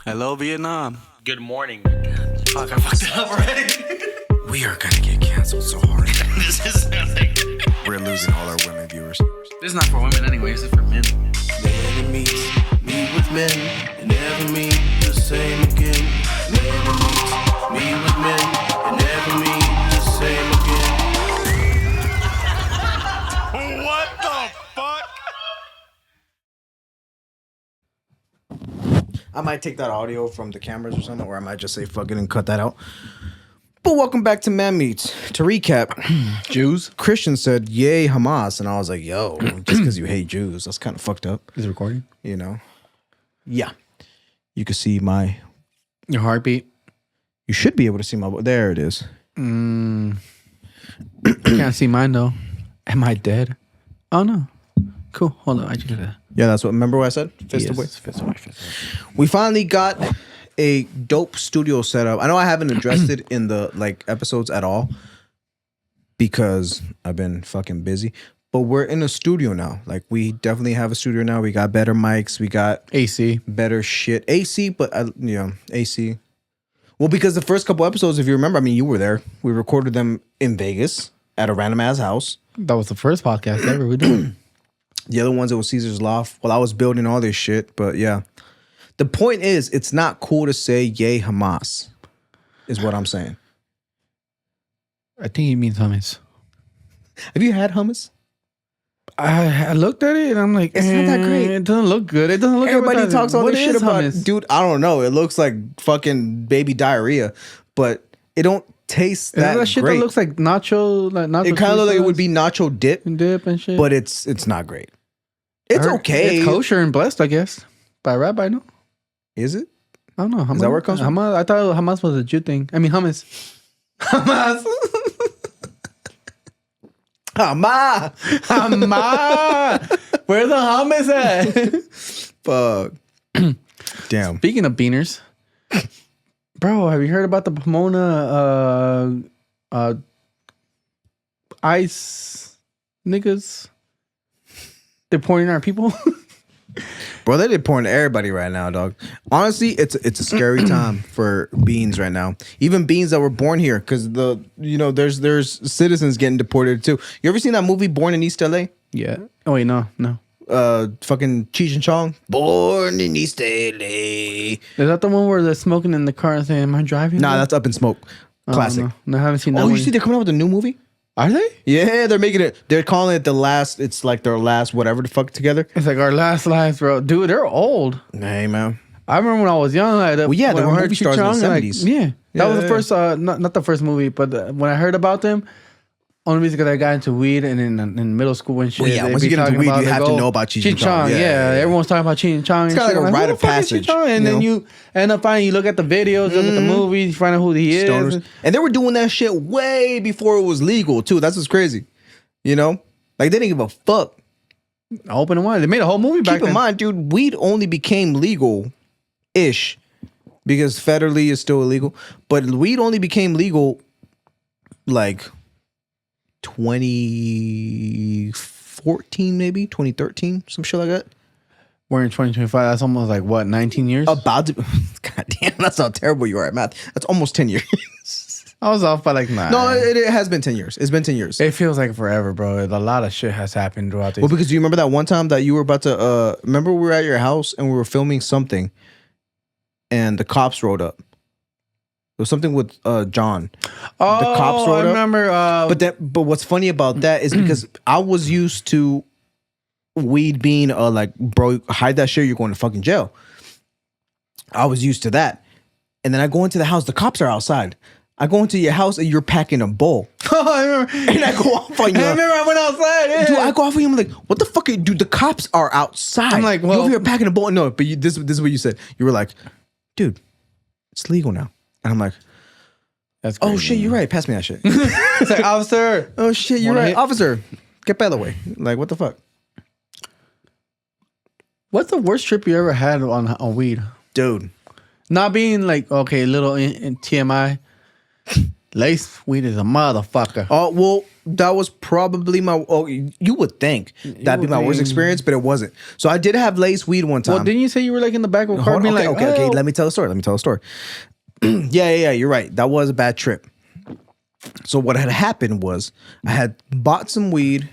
Hello, Vietnam. Good morning. Fuck, I fucked it up already. We are gonna get canceled so hard. This is like... We're losing all our women viewers. This is not for women anyway. This is for men. Never meet with men, and never meet the same again. Never meet with men, and never meet the same again. What the fuck? I might take that audio from the cameras or something, or I might just say fuck it and cut that out. But welcome back to Man Meets. To recap, Jews? Christian said, yay, Hamas. And I was like, yo, just because you hate Jews, that's kind of fucked up. Is it recording? You know? Yeah. You can see Your heartbeat? you should be able to see there it is. Can't see mine though. Am I dead? Oh no. Cool. Hold on. I just did that. Yeah, that's remember what I said? Fist away. Fist away. Fist away. We finally got a dope studio setup. I know I haven't addressed it in the episodes at all because I've been fucking busy. But we're in a studio now. Like we definitely have a studio now. We got better mics. We got AC. better shit. AC, but AC. Well, because the first couple episodes, if you remember, I mean, you were there. We recorded them in Vegas at a random ass house. That was the first podcast ever we did. The other ones, it was Caesar's Loft. Well, I was building all this shit, but yeah. The point is, it's not cool to say yay Hamas, is what I'm saying. I think he means hummus. Have you had hummus? I looked at it and I'm like, It's not that great. It doesn't look good. It doesn't look. Everybody appetizing. talks all What this shit is about hummus? dude, I don't know. It looks like fucking baby diarrhea, but it don't taste Is that that shit great. that looks like nacho? Like nacho. It kind of looks like it sauce would be nacho dip, and dip and shit. but it's not great. It's I heard okay. It's kosher and blessed, I guess, by a rabbi. No, Is it? I don't know. Hamas, Is that where it comes from? Hamas, I thought Hamas was a Jew thing. I mean hummus. Hamas. Hama! Hamas. Where's the hummus at? Fuck. Damn. Speaking of beaners, bro, have you heard about the Pomona ICE niggas deporting our people? Bro, they did porn to everybody right now, dog. Honestly, it's a scary time for beans right now. Even beans that were born here, because there's citizens getting deported too. You ever seen that movie Born in East LA? Yeah. Oh wait, no. Fucking Cheech and Chong. Born in East LA. Is that the one where they're smoking in the car and saying, "Am I driving?" Nah, that's Up in Smoke. Classic. No, I haven't seen that. Oh, one. you see they're coming out with a new movie? Are they? Yeah, they're making it. They're calling it the last. It's like their last whatever the fuck together. It's like our last lives, bro. Dude, they're old. Hey, man. I remember when I was young. Well, yeah, they when were I heard movie stars in the Cheech Chong, 70s. Yeah, that was the Yeah. first. Not the first movie, but when I heard about them, only reason because I got into weed and in middle school and shit. Well, yeah, they'd once be you get into talking weed, about, you like, have to know about Cheech and Chong. Yeah, Yeah. everyone's talking about Cheech and Chong. It's kinda like a rite of passage, And you then know? you end up finding, you look at the videos, look at the movies, you find out who he is. Stoners. And they were doing that shit way before it was legal, too. That's what's crazy. You know? Like, they didn't give a fuck. Open and wide. They made a whole movie back Keep in then. mind, dude, weed only became legal-ish because federally is still illegal. But weed only became legal, like, 2014, maybe? 2013? Some shit like that. We're in 2025. That's almost like, what, 19 years? About to... God damn, that's how terrible you are at math. That's almost 10 years. I was off by like 9. No, it has been 10 years. It's been 10 years. It feels like forever, bro. A lot of shit has happened throughout this. Well, because you remember that one time that you were about to remember we were at your house and we were filming something and the cops rode up. It was something with John. oh, the cops rode I up. remember. But what's funny about that is because I was used to weed being like, bro, hide that shit, you're going to fucking jail. I was used to that. And then I go into the house, the cops are outside. I go into your house and you're packing a bowl. I remember. And I go off on you. I remember I went outside. Yeah. Dude, I go off on you. I'm like, what the fuck? Dude, the cops are outside. I'm like, you well- over here packing a bowl. No, but this is what you said. You were like, dude, it's legal now. And I'm like, That's oh crazy. shit, you're right. Pass me that shit. It's like, officer. Oh shit, you're Wanna right. hit? Officer, get out of the way. Like, what the fuck? What's the worst trip you ever had on weed? Dude. Not being like, okay, little in TMI. Lace weed is a motherfucker. Oh, well, that was probably my. Oh, you would think that'd be my worst experience, but it wasn't. So I did have lace weed one time. Well, didn't you say you were like in the back of a car Hold on, being okay, like, okay. "Oh." Let me tell a story. Yeah. You're right. That was a bad trip. So what had happened was I had bought some weed,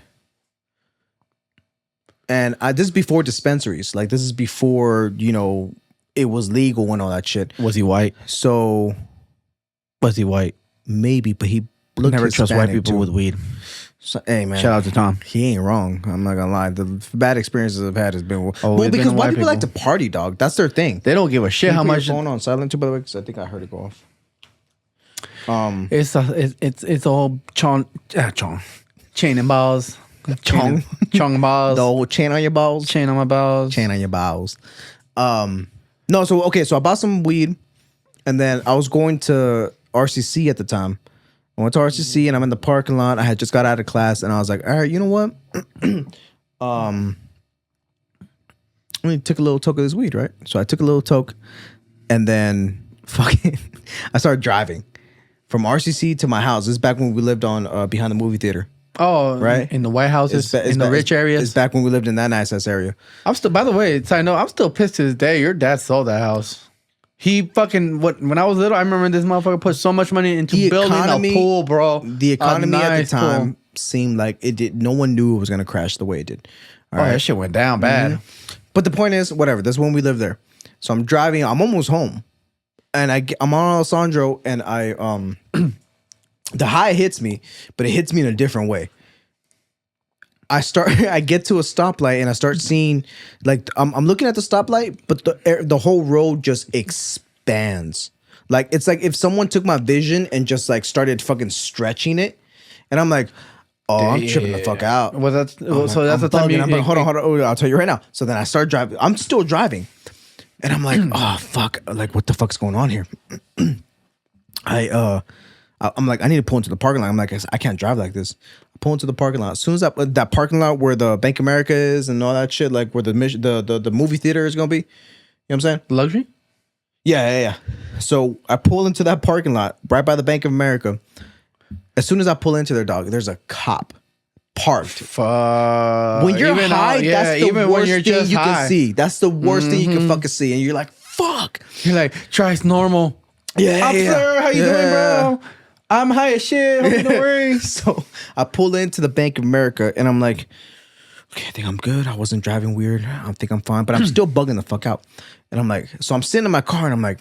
and this is before dispensaries. Like this is before it was legal and all that shit. Was he white? So Was he white? maybe, but he looked Never trust white Hispanic, people too. with weed. So, hey man, Shout out to Tom. he ain't wrong. I'm not gonna lie. The bad experiences I've had has been Oh, well it's been because white white people like to people. party, dog. That's their thing. They don't give a shit Can you how put much. your phone on silent too, by the way, because I think I heard it go off. It's all chain and balls. Chong. Chong balls. The old chain on your balls. Chain on my balls. Chain on your balls. No, so okay, so I bought some weed, and then I was going to RCC at the time. I went to RCC, and I'm in the parking lot. I had just got out of class, and I was like, all right, you know what? Let me take a little toke of this weed, right? So I took a little toke, and then fucking, I started driving from RCC to my house. This is back when we lived on behind the movie theater. Oh, Right? in the White Houses, in the rich areas. It's back when we lived in that nice ass area. I'm still. By the way, side note, I'm still pissed to this day. Your dad sold that house. He fucking when I was little, I remember this motherfucker put so much money into building a pool, bro. The economy at the nice time pool. seemed like it did. No one knew it was gonna crash the way it did. All Oh, right. that shit went down bad. But the point is, whatever. That's when we lived there. So I'm driving. I'm almost home, and I'm on Alessandro, and I the high hits me, but it hits me in a different way. I get to a stoplight and I start seeing, like, I'm looking at the stoplight, but the whole road just expands. Like it's like if someone took my vision and just like started fucking stretching it, and I'm like, oh, I'm tripping the fuck out. Well, that's I'm so. like, That's I'm the time bugging. you I'm like, hold on. Oh, I'll tell you right now. So then I start driving. I'm still driving, and I'm like, oh fuck, like what the fuck's going on here? I'm like, I need to pull into the parking lot. I'm like, I can't drive like this. I pull into the parking lot. As soon as that parking lot where the Bank of America is and all that shit, like where the movie theater is gonna be. You know what I'm saying? luxury. Yeah. So I pull into that parking lot right by the Bank of America. As soon as I pull into their dog, there's a cop parked. Fuck. When you're high, that's the even when worst you're thing just you high. can see. That's the worst thing you can fucking see. And you're like, fuck. You're like, try's normal. Yeah. Officer, how you doing, bro? I'm high as shit. Hope you don't worry. So I pull into the Bank of America and I'm like, okay, I think I'm good. I wasn't driving weird. I think I'm fine, but I'm still bugging the fuck out. And I'm like, so I'm sitting in my car and I'm like,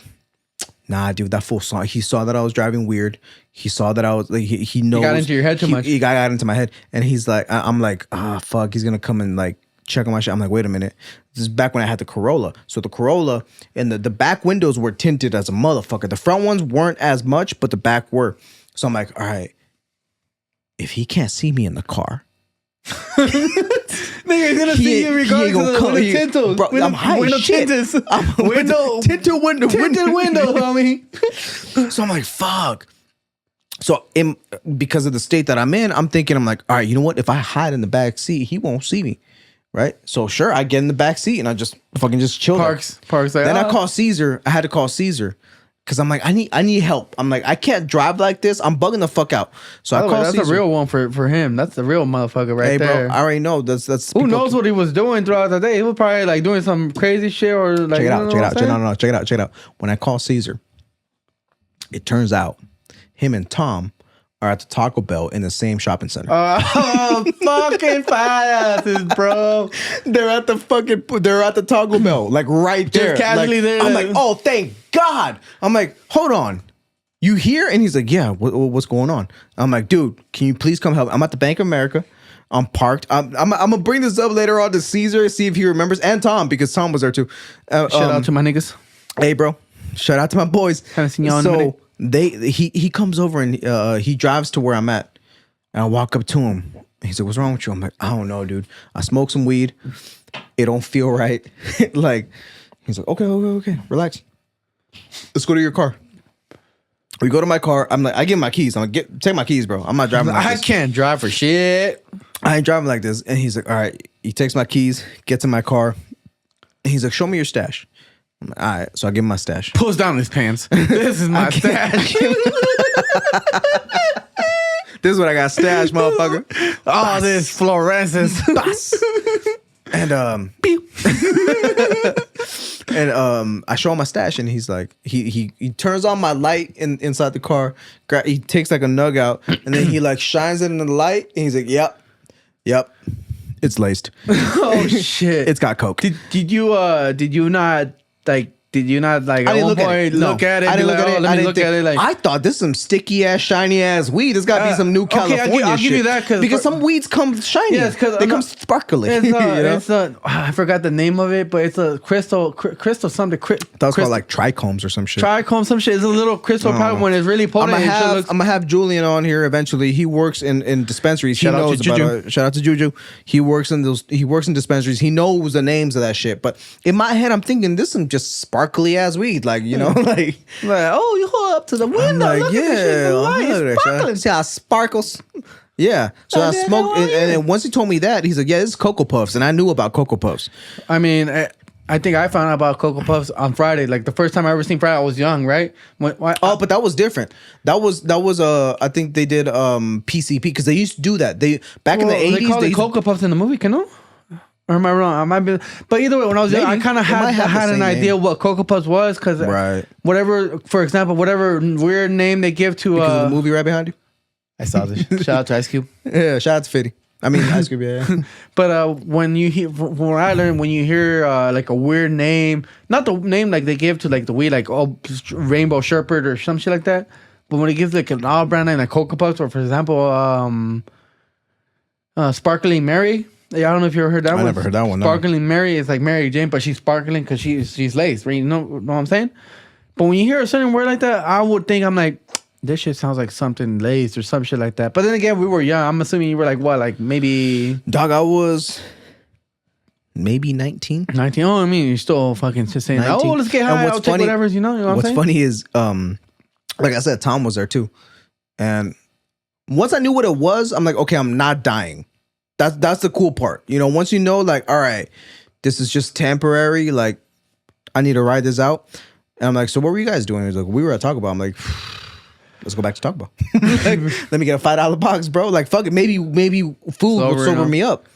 nah, dude, that fool saw. He saw that I was driving weird. He saw that I was like, he knows. He got into your head too much. He got into my head, and he's like, I'm like, fuck, he's gonna come and like check on my shit. I'm like, wait a minute. This is back when I had the Corolla. So the Corolla and the back windows were tinted as a motherfucker. The front ones weren't as much, but the back were. So I'm like, all right, if he can't see me in the car. Nigga, he's gonna He see ain't- you he ain't regardless gonna of come the here. tintles. Bro, I'm high as shit. Tinted window. Tinted window, homie. So I'm like, fuck. So because of the state that I'm in, I'm thinking, I'm like, all right, you know what? If I hide in the back seat, he won't see me. Right? So sure, I get in the back seat and I just fucking just chill there. Parks like, Then I call Caesar. I had to call Caesar. Cause I'm like, I need help. I'm like, I can't drive like this. I'm bugging the fuck out. So I call that's Caesar. a real one for him. That's the real motherfucker right Hey there. bro, I already know. That's Who people- knows what he was doing throughout the day? He was probably like doing some crazy shit or like. Check it out. you know Check it what out. I'm Check saying? it out. When I call Caesar, it turns out him and Tom are at the Taco Bell in the same shopping center. Oh, fucking fireasses, bro. They're at the Taco Bell, like right there. casually Like, there. I'm like, oh, thank God. I'm like, hold on. You here? And he's like, yeah, what's going on? I'm like, dude, can you please come help? I'm at the Bank of America. I'm parked. I'm gonna bring this up later on to Caesar, see if he remembers, and Tom, because Tom was there too. Shout out to my niggas. Hey, bro. Shout out to my boys. Haven't seen y'all in a minute. He comes over and he drives to where I'm at. And I walk up to him. He's like, what's wrong with you? I'm like, I don't know, dude. I smoked some weed. It don't feel right. Like, he's like, okay. Relax. Let's go to your car. We go to my car. I'm like, I give him my keys. I'm like, take my keys, bro. I'm not driving like I this. can't drive for shit. I ain't driving like this. And he's like, all right. He takes my keys, gets in my car. And he's like, show me your stash. I'm like, all right. So I give him my stash. Pulls down his pants. This is my stash. This is what I got stashed, motherfucker. All this fluorescence. And I show him my stash, and he's like, he turns on my light inside the car. He takes like a nug out, and then he like shines it in the light, and he's like, yep, it's laced. Oh shit! It's got coke. Did you not like I at didn't one point look at it? I didn't be look like, at it. oh, let me look at it. Like, I thought this is some sticky ass, shiny ass weed. This got to be some new okay, California I'll give shit. you that because some weeds come shiny. Yes, because they come sparkly. It's you know? it's I forgot the name of it, but it's a crystal something. That was called like trichomes or some shit. Trichome, some shit. It's a little crystal powder when it's really potent. I'm gonna have Julian on here eventually. He works in dispensaries. Shout out to Juju. Shout out to Juju. He works in dispensaries. He knows the names of that shit. But in my head, I'm thinking this is some just sparkly ass weed, like you know, like oh, you hold up to the window. like, look at this shit. It's sparkling. See how it sparkles. Yeah. So I smoked, and then once he told me that, he's like, "Yeah, this is Cocoa Puffs," and I knew about Cocoa Puffs. I mean, I think I found out about Cocoa Puffs on Friday. Like the first time I ever seen Friday, I was young, right? But that was different. That was I think they did PCP because they used to do that. They back in the 80s they called it Cocoa Puffs in the movie, can no? Or am I wrong? I might be, but either way, when I was young, I kind of had an idea what Cocoa Puffs was because whatever, for example, whatever weird name they give to because of the movie right behind you. I saw this. Shout out to Ice Cube. Yeah, shout out to 50. I mean, Ice Cube. Yeah. But when you hear, from what I learned, when you hear like a weird name, not the name like they give to like the weed, like Rainbow Sherbet or some shit like that, but when it gives like an all brand name like Cocoa Puffs or for example, Sparkling Mary. Yeah, I don't know if you ever heard that one. I never heard that one. Sparkling Mary is like Mary Jane, but she's sparkling because she's laced. Right? You know what I'm saying? But when you hear a certain word like that, I would think I'm like, this shit sounds like something laced or some shit like that. But then again, we were young. I'm assuming you were like what, like maybe dog. I was maybe 19. 19. Oh, I mean, you're still fucking just saying, 19. oh, let's get high. I'll take whatever's, you know what I'm what's saying? funny is, like I said, Tom was there too, and once I knew what it was, I'm like, okay, I'm not dying. That's the cool part. You know, once you know, like, all right, this is just temporary. Like, I need to ride this out. And I'm like, so what were you guys doing? He's like, we were at Taco Bell. I'm like, let's go back to Taco Bell. Like, let me get a $5 box, bro. Like, fuck it. Maybe food would sober me up.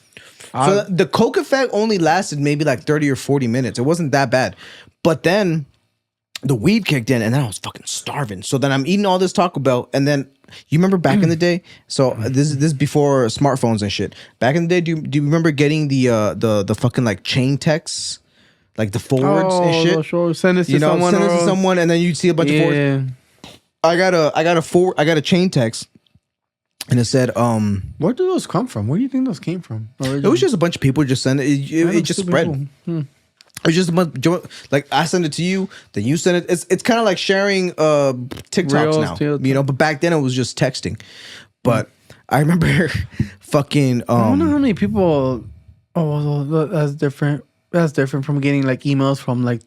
So the coke effect only lasted maybe like 30 or 40 minutes. It wasn't that bad. But then the weed kicked in and then I was fucking starving. So then I'm eating all this Taco Bell and then you remember back in the day? So this is before smartphones and shit. Back in the day, do you remember getting the fucking like chain texts? Like the forwards and shit? Sure. Send this to someone. Send this to someone and then you'd see a bunch of forwards. I got a chain text and it said where do those come from? Where do you think those came from? It was just a bunch of people just send it. It just spread. It's just a bunch, like I send it to you, then you send it. It's kind of like sharing TikToks Reels now, you know. But back then it was just texting. But I remember fucking. I don't know how many people. Oh, that's different. That's different from getting like emails from like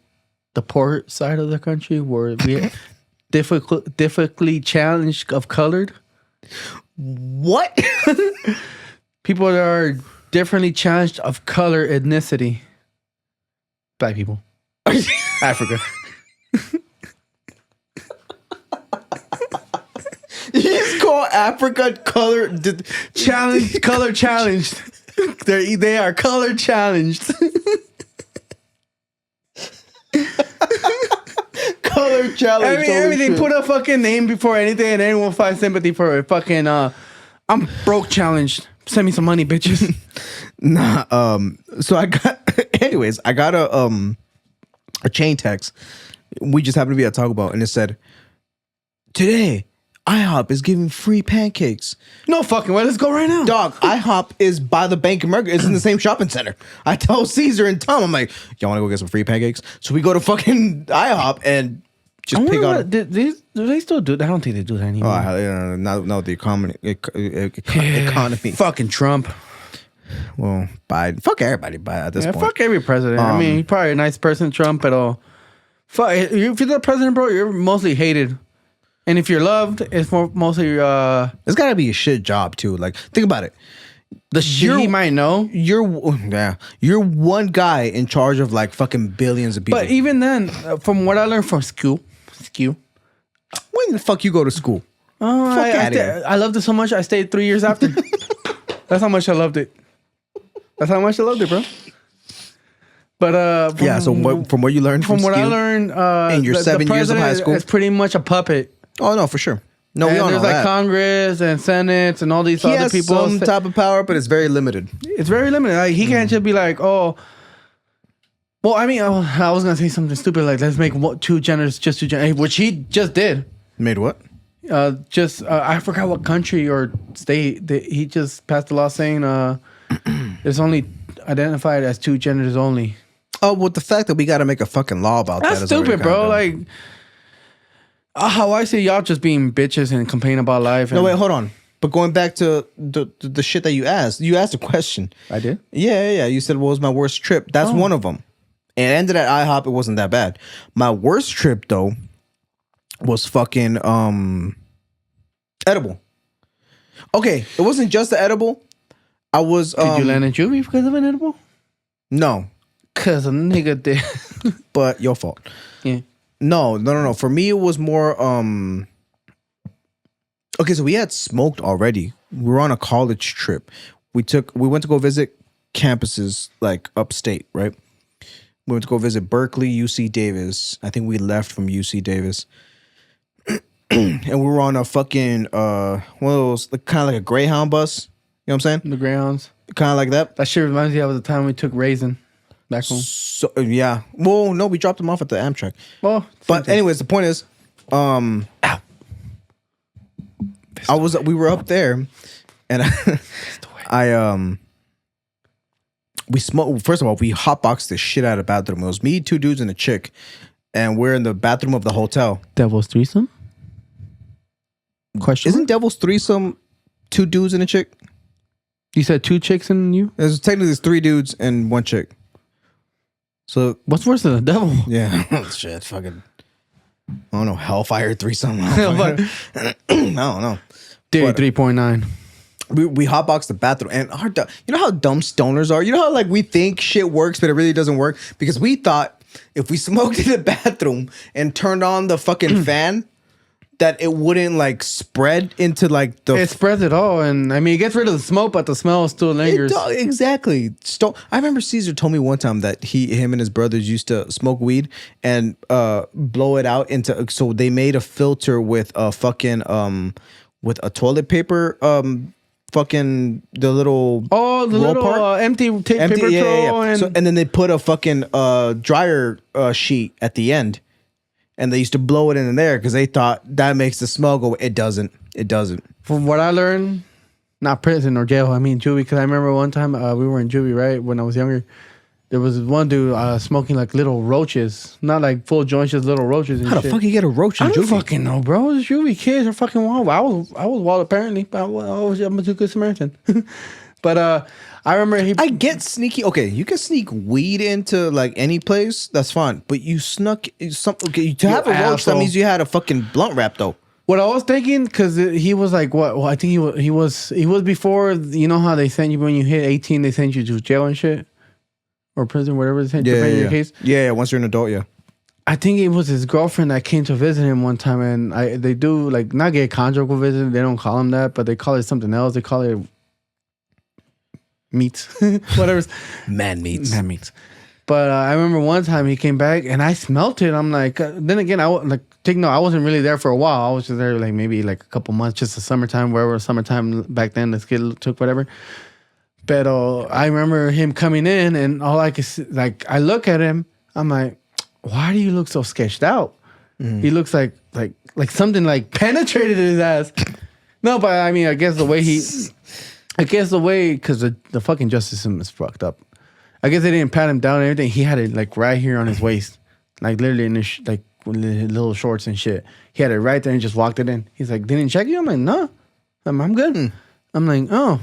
the poor side of the country where we difficultly challenged of colored. What? People that are differently challenged of color ethnicity. Black people. Africa. He's called Africa color challenged. Color challenged. They are color challenged. Color challenged. I mean, everything. Put a fucking name before anything, and anyone will find sympathy for it. Fucking I'm broke challenged. Send me some money, bitches. Nah. So I got. Anyways, I got a chain text. We just happened to be at Taco Bell, and it said, "Today, IHOP is giving free pancakes." No fucking way. Let's go right now, dog. IHOP is by the Bank of America. It's in the same shopping center. I tell Caesar and Tom, I'm like, y'all want to go get some free pancakes? So we go to fucking IHOP and just pick out. Do they still do that? I don't think they do that anymore. Oh, not with the economy. Fucking Trump. Well, Biden. Fuck everybody at this point. Fuck every president. I mean, he's probably a nice person, Trump, but fuck, if you're the president, bro, you're mostly hated. And if you're loved, it's mostly it's gotta be a shit job too. Like, think about it. The shit he might know. You're one guy in charge of like fucking billions of people. But even then, from what I learned from school, when the fuck you go to school? Oh, Fuck outta here. I loved it so much. I stayed 3 years after. That's how much I loved it. That's how much I loved it, bro. But Yeah. So from what you learned from what I Skew- learned, in your 7 years of high school, it's pretty much a puppet. Oh no, for sure. No, And we all know there's like that. Congress and Senate and all these He other has people. some type of power, but it's very limited. It's very limited. Like he can't just be like, oh. Well, I mean, I was gonna say something stupid like let's make two genders, just two genders, which he just did. Made what? I forgot what country or state that he just passed a law saying it's only identified as two genders only. Oh, well, the fact that we got to make a fucking law about That's that is already stupid, bro. kinda dumb. Like, how I see y'all just being bitches and complaining about life. No, and- wait, hold on. But going back to the shit that you asked a question. I did. Yeah. You said, what was my worst trip? That's one of them. And it ended at IHOP. It wasn't that bad. My worst trip, though, was fucking edible. Okay, it wasn't just the edible. I was... Did you land in juvie because of an edible? No, Because a nigga did. but your fault. Yeah. No. For me, it was more... Okay, so we had smoked already. We were on a college trip. We went to go visit campuses like upstate, right? We went to go visit Berkeley, UC Davis. I think we left from UC Davis. And we were on a fucking one of those like, kind of like a Greyhound bus. You know what I'm saying? The Greyhounds. Kind of like that. That shit reminds me of the time we took Raisin back home. So yeah. Well, no, we dropped them off at the Amtrak. Well, But anyways, the point is, we were up there, and we smoked. First of all, we hotboxed the shit out of the bathroom. It was me, two dudes, and a chick, and we're in the bathroom of the hotel. Devil's Threesome? Question? Isn't Devil's Threesome two dudes and a chick? You said two chicks and you? There's technically 3 dudes and 1 chick. So What's worse than the devil? yeah, shit, fucking. I don't know, Hellfire threesome. I don't know. Day But- 3.9. We hotboxed the bathroom, and you know how dumb stoners are. You know how like we think shit works, but it really doesn't work because we thought if we smoked in the bathroom and turned on the fucking fan, that it wouldn't like spread into like the. It spreads it all, and I mean, it gets rid of the smoke, but the smell still lingers. Exactly. I remember Caesar told me one time that him and his brothers used to smoke weed and blow it out into. So they made a filter with a fucking with a toilet paper fucking the little Oh, the roll little part? empty paper roll, and And then they put a fucking dryer sheet at the end, and they used to blow it in there because they thought that makes the smell go. It doesn't. from what I learned, not prison or jail. I mean juvie, because I remember one time we were in juvie, right, when I was younger. There was one dude smoking like little roaches, not like full joints, just little roaches. And How the shit. fuck you get a roach in I don't juvie? fucking know, bro. It's juvie kids are fucking wild. I was wild apparently. I'm a too good Samaritan. But I remember I get sneaky. Okay, you can sneak weed into like any place. That's fine. But you snuck some. Okay, to have a roach, that asshole. means you had a fucking blunt wrap though. What I was thinking, because he was like, what? Well, I think he was before. You know how they send you when you hit 18, they send you to jail and shit, or prison, whatever they send you. Depending on your case. Yeah. Once you're an adult, yeah. I think it was his girlfriend that came to visit him one time, and they do like not get conjugal visit. They don't call him that, but they call it something else. They call it meats, whatever. Man meats. Man meats. But I remember one time he came back and I smelt it. I'm like, then again, I wasn't really there for a while. I was just there like maybe like a couple months, just the summertime, wherever summertime back then, the kid took whatever. But I remember him coming in and all I could see, like, I look at him, I'm like, why do you look so sketched out? He looks like something like penetrated his ass. No, but I mean, I guess the way, because the fucking justice system is fucked up. I guess they didn't pat him down and everything. He had it like right here on his waist, like literally in his like little shorts and shit. He had it right there and just walked it in. He's like, didn't check you? I'm like, no, I'm good. I'm like, oh.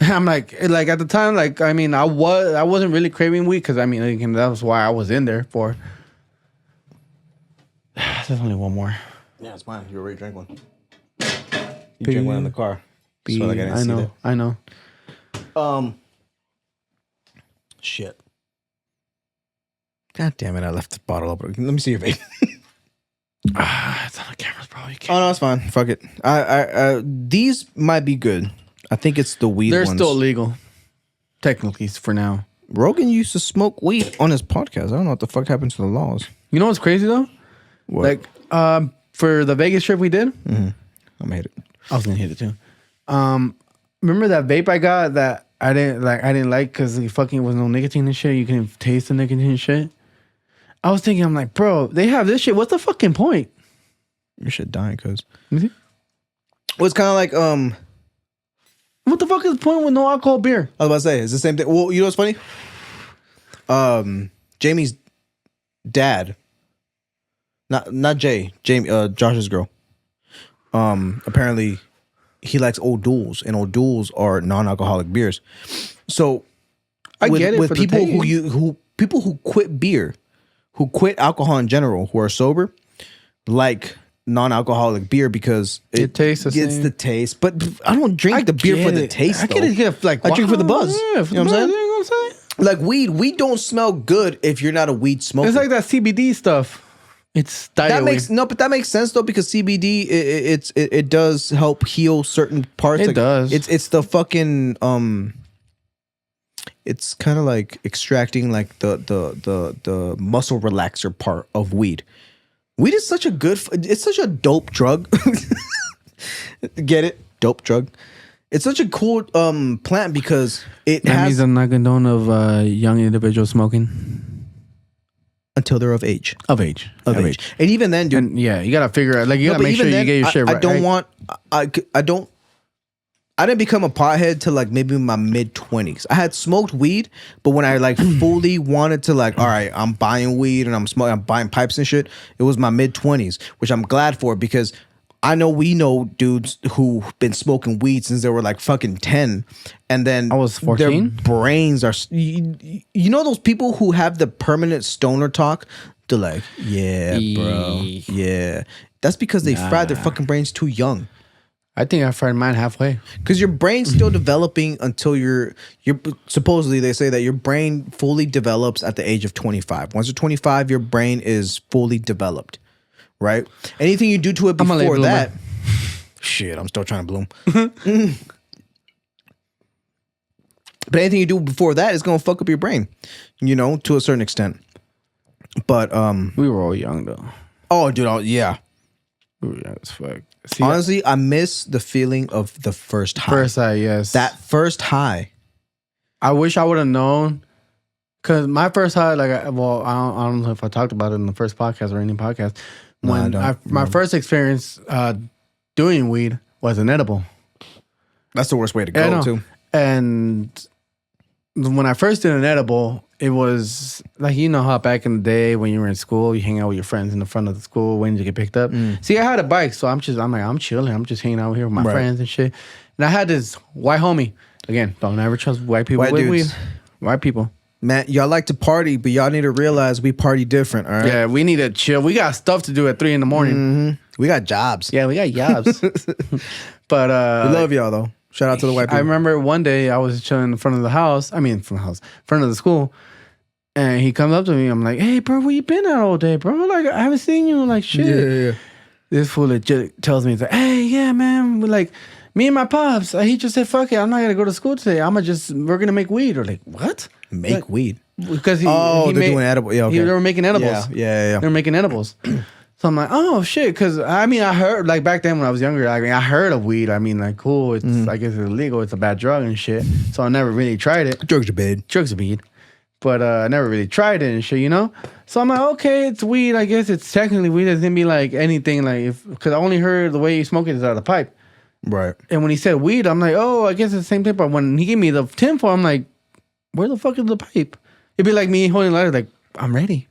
I'm like at the time, like I mean, I wasn't really craving weed because I mean, again, that was why I was in there for. There's only one more. Yeah, it's fine. You already drank one. You drank one in the car. So, like, I didn't see that. I know. Shit. God damn it! I left the bottle open. Let me see your vape. It's on the cameras, bro. you can't. Oh no, it's fine. Fuck it. I these might be good. I think it's the weed They're ones. still illegal, technically for now. Rogan used to smoke weed on his podcast. I don't know what the fuck happened to the laws. You know what's crazy though? What? Like, for the Vegas trip we did, I'm gonna hit it. I was gonna hit it too. Remember that vape I got that I didn't like because it fucking was no nicotine and shit. You couldn't taste the nicotine and shit. I was thinking, I'm like, bro, they have this shit. What's the fucking point? Your shit dying, cuz. Well, it's kind of like what the fuck is the point with no alcohol beer? I was about to say, it's the same thing. Well, you know what's funny? Jamie's dad, not Jay, Jamie, Josh's girl. Apparently, he likes Old Duels, and Old Duels are non-alcoholic beers. So, I get it with for the people taste. people who quit beer, who quit alcohol in general, who are sober, like non-alcoholic beer because It tastes the gets same. the taste. But I don't drink the beer for the taste. I though. get it. Like, I drink for the buzz. Yeah, for You know what I'm saying? You know what I'm saying? Like weed don't smell good if you're not a weed smoker. It's like that CBD stuff. It's diet that makes weed. no, but that makes sense though because CBD it does help heal certain parts. It Like, does. It's the fucking It's kind of like extracting like the muscle relaxer part of weed. Weed is such a good. It's such a dope drug. Get it? Dope drug. It's such a cool plant because it That means has I'm not condone of young individuals smoking. until they're of age. Of age. Of age. And even then, dude. And yeah, you gotta figure out. Like, you No, gotta but make sure even you then, get your shit right. I don't want. I didn't become a pothead till like maybe my mid 20s. I had smoked weed, but when I like fully wanted to like, all right, I'm buying weed and I'm buying pipes and shit. It was my mid 20s, which I'm glad for because we know dudes who've been smoking weed since they were like fucking 10, and then I was 14? Their brains are. You know those people who have the permanent stoner talk. They're like, yeah, bro, yeah. That's because they fried their fucking brains too young. I think I fried mine halfway. Because your brain's still developing until you're supposedly they say that your brain fully develops at the age of 25. Once you're 25, your brain is fully developed, right? Anything you do to it I'm a late before bloomer. that, shit, I'm still trying to bloom. But anything you do before that is gonna fuck up your brain, to a certain extent. But We were all young though. oh, dude, yeah. We were young as fuck. See, Honestly, I miss the feeling of the first high. first eye, yes. That first high. I wish I would have known. Cause my first high, like, I don't know if I talked about it in the first podcast or any podcast. No, I When don't my first experience doing weed was an edible. That's the worst way to Yeah, I go, know. too. And when I first did an edible, it was like, how back in the day when you were in school, you hang out with your friends in the front of the school waiting to get picked up. See, I had a bike, so I'm chilling. I'm just hanging out here with my Right. friends and shit. And I had this white homie. Again, don't ever trust white people White with dudes. weed. White people. Man, y'all like to party, but y'all need to realize we party different, all right? Yeah, we need to chill. We got stuff to do at 3 a.m. We got jobs. Yeah, we got jobs. But We love y'all, though. Shout out to the white I people. remember one day I was chilling in front of the house. Front of the school. And he comes up to me. I'm like, hey, bro, where you been at all day, bro? Like, I haven't seen you. Like, shit. Yeah. This fool legit tells me, he's like, hey, yeah, man. We're like, me and my pops, he just said, fuck it. I'm not going to go to school today. we're going to make weed. Or like, what? Make Like, weed. Because They're doing edible. Yeah, okay. They were making edibles. Yeah. They were making edibles. So I'm like, oh shit, because I heard like back then when I was younger, I heard of weed. Cool, it's I guess it's illegal, it's a bad drug and shit. So I never really tried it. Drugs are bad. Drugs are weed, but I never really tried it and shit, So I'm like, okay, it's weed. I guess it's technically weed. It's gonna be like anything, because I only heard the way you smoke it is out of the pipe. Right. And when he said weed, I'm like, oh, I guess it's the same thing. But when he gave me the tinfoil, I'm like, where the fuck is the pipe? It'd be like me holding a lighter, like I'm ready.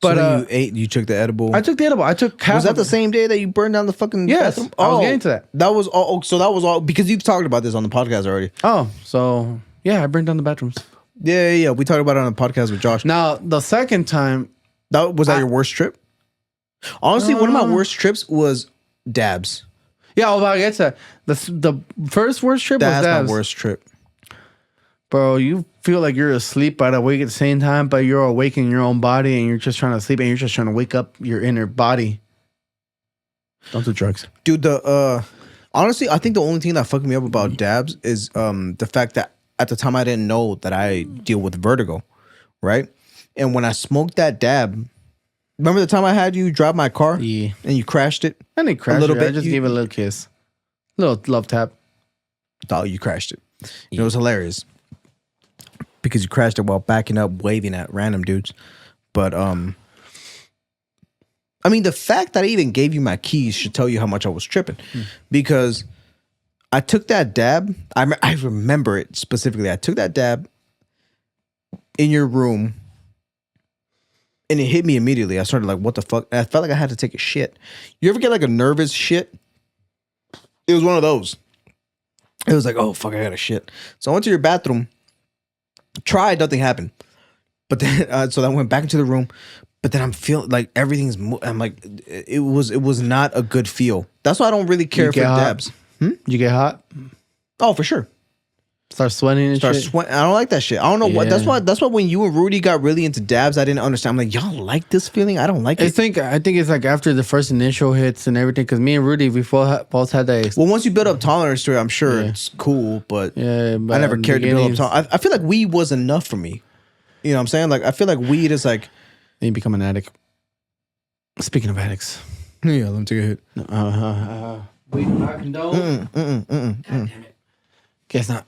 But so then you took the edible. I took the edible. I took half. Was that of the it. same day that you burned down the fucking Yes, bathroom? I was getting to that. That was all. So that was all because you've talked about this on the podcast already. Oh, so yeah, I burned down the bathrooms. Yeah. We talked about it on the podcast with Josh. Now the second time, Was that your worst trip? Honestly, one of my worst trips was dabs. yeah, I was about to get to that. The first worst trip That's was dabs. my worst trip. Bro, you feel like you're asleep but awake at the same time, but you're awake in your own body and you're just trying to sleep and you're just trying to wake up your inner body. Don't do drugs. Dude, honestly, I think the only thing that fucked me up about dabs is the fact that at the time I didn't know that I deal with vertigo, right? And when I smoked that dab, remember the time I had you drive my car? Yeah. And you crashed it? I didn't crash little it. I bit, just you- gave it a little kiss. Little love tap. Oh, you crashed it. It was hilarious. Because you crashed it while backing up, waving at random dudes. But I mean, the fact that I even gave you my keys should tell you how much I was tripping. Because I took that dab. I remember it specifically. I took that dab in your room, and it hit me immediately. I started like, what the fuck? I felt like I had to take a shit. You ever get like a nervous shit? It was one of those. It was like, oh fuck, I got a shit. So I went to your bathroom, tried, nothing happened. But then, so I went back into the room. But then I'm feeling like everything's. I'm like, it was not a good feel. That's why I don't really care for get hot? dabs. You get hot? Oh, for sure. Start sweating and Start shit? sweating. I don't like that shit. I don't know what. Yeah. That's why when you and Rudy got really into dabs, I didn't understand. I'm like, y'all like this feeling? I don't like I it. think it's like after the first initial hits and everything. Because me and Rudy, we both had that. Well, once you build up tolerance to it, I'm sure Yeah. it's cool. But Yeah, but I never in the cared to build up beginnings- tolerance. I feel like weed was enough for me. You know what I'm saying? Like I feel like weed is like. Then you become an addict. Speaking of addicts. Yeah, let me take a hit. We do not condone. God damn it. Guess not.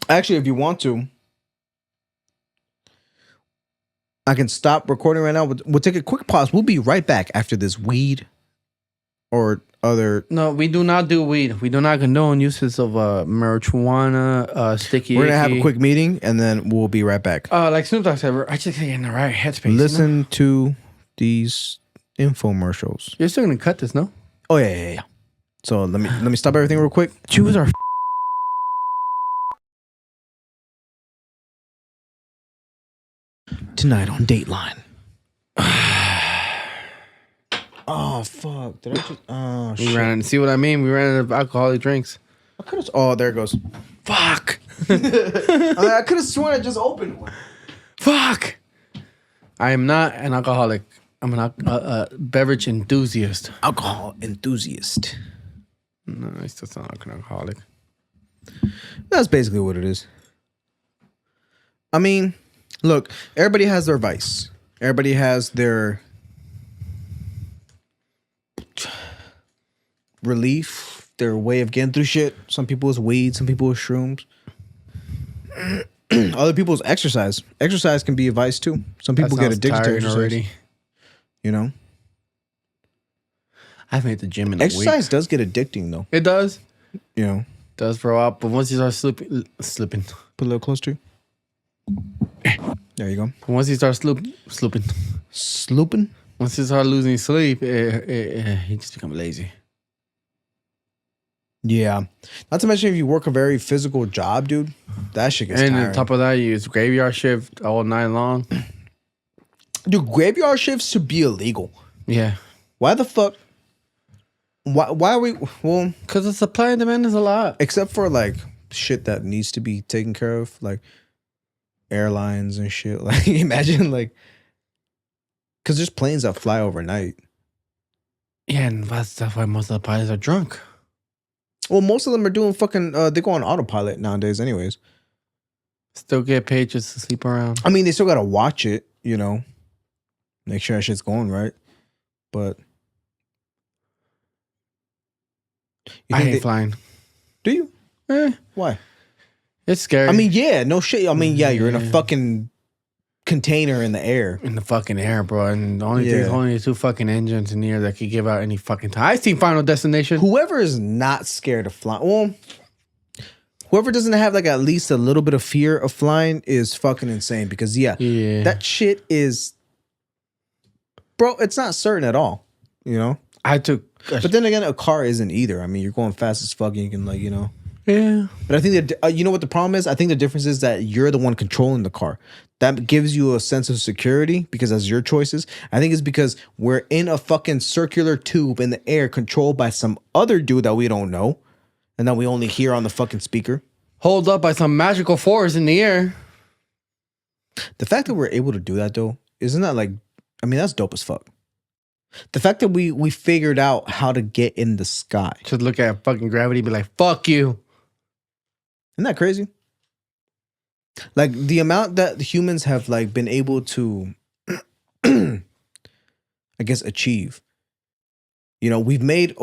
Actually, if you want to, I can stop recording right now. We'll take a quick pause. We'll be right back after this weed or other. No, we do not do weed. We do not condone uses of marijuana, sticky. We're gonna have a icky. quick meeting and then we'll be right back. Like Snoop Dogg said, I just get in the right headspace. You know? Listen to these infomercials. You're still gonna cut this, no? Oh yeah. So let me stop everything real quick. Choose our. Tonight on Dateline. Oh fuck! Did I just? Oh We shit! ran. See what I mean? We ran out of alcoholic drinks. I could have. Oh, there it goes. Fuck! I could have sworn I just opened one. Fuck! I am not an alcoholic. I'm a beverage enthusiast. Alcohol enthusiast. No, I still sound like an alcoholic. That's basically what it is. I mean, look, everybody has their vice. Everybody has their relief, their way of getting through shit. Some people is weed, some people is shrooms. Other people's exercise. Exercise can be a vice too. Some people get addicted to exercise. already. You know, I've made the gym in a exercise week. does get addicting though. It does. You know, Does for a while, but once you start slipping. put a little close to you. There you go. Once you start slooping. Slooping. Once you start losing sleep, you just become lazy. Yeah. Not to mention if you work a very physical job, dude, that shit gets And tiring. on top of that, you use graveyard shift all night long. Dude, graveyard shifts should be illegal. Yeah. Why the fuck? Why are we? Well, Because the supply and demand is a lot. except for like shit that needs to be taken care of, like airlines and shit. Like imagine like, because there's planes that fly overnight. Yeah, and that's why most of the pilots are drunk. Well, most of them are doing fucking. They go on autopilot nowadays, anyways. Still get paid just to sleep around. I mean, they still gotta watch it, you know, make sure that shit's going right. But you I think hate they- flying. Do you? Eh, Why? it's scary. I mean, yeah, no shit. I mean, yeah, you're in a Yeah. fucking container in the air. in the fucking air, bro. And the only Yeah. there's only two fucking engines in the air that could give out any fucking time. I seen Final Destination. Whoever is not scared of flying, well, whoever doesn't have like at least a little bit of fear of flying is fucking insane. Because yeah, Yeah. that shit is, bro. It's not certain at all, you know. I took. But then again, a car isn't either. I mean, you're going fast as fuck. And you can like, you know. yeah. But I think that you know what the problem is. I think the difference is that you're the one controlling the car. That gives you a sense of security because that's your choices. I think it's because we're in a fucking circular tube in the air, controlled by some other dude that we don't know, and that we only hear on the fucking speaker. Hold up by some magical force in the air. The fact that we're able to do that though, isn't that like? I mean, that's dope as fuck. The fact that we figured out how to get in the sky. Just look at fucking gravity and be like, fuck you. Isn't that crazy? Like the amount that humans have like been able to I guess achieve. You know, we've made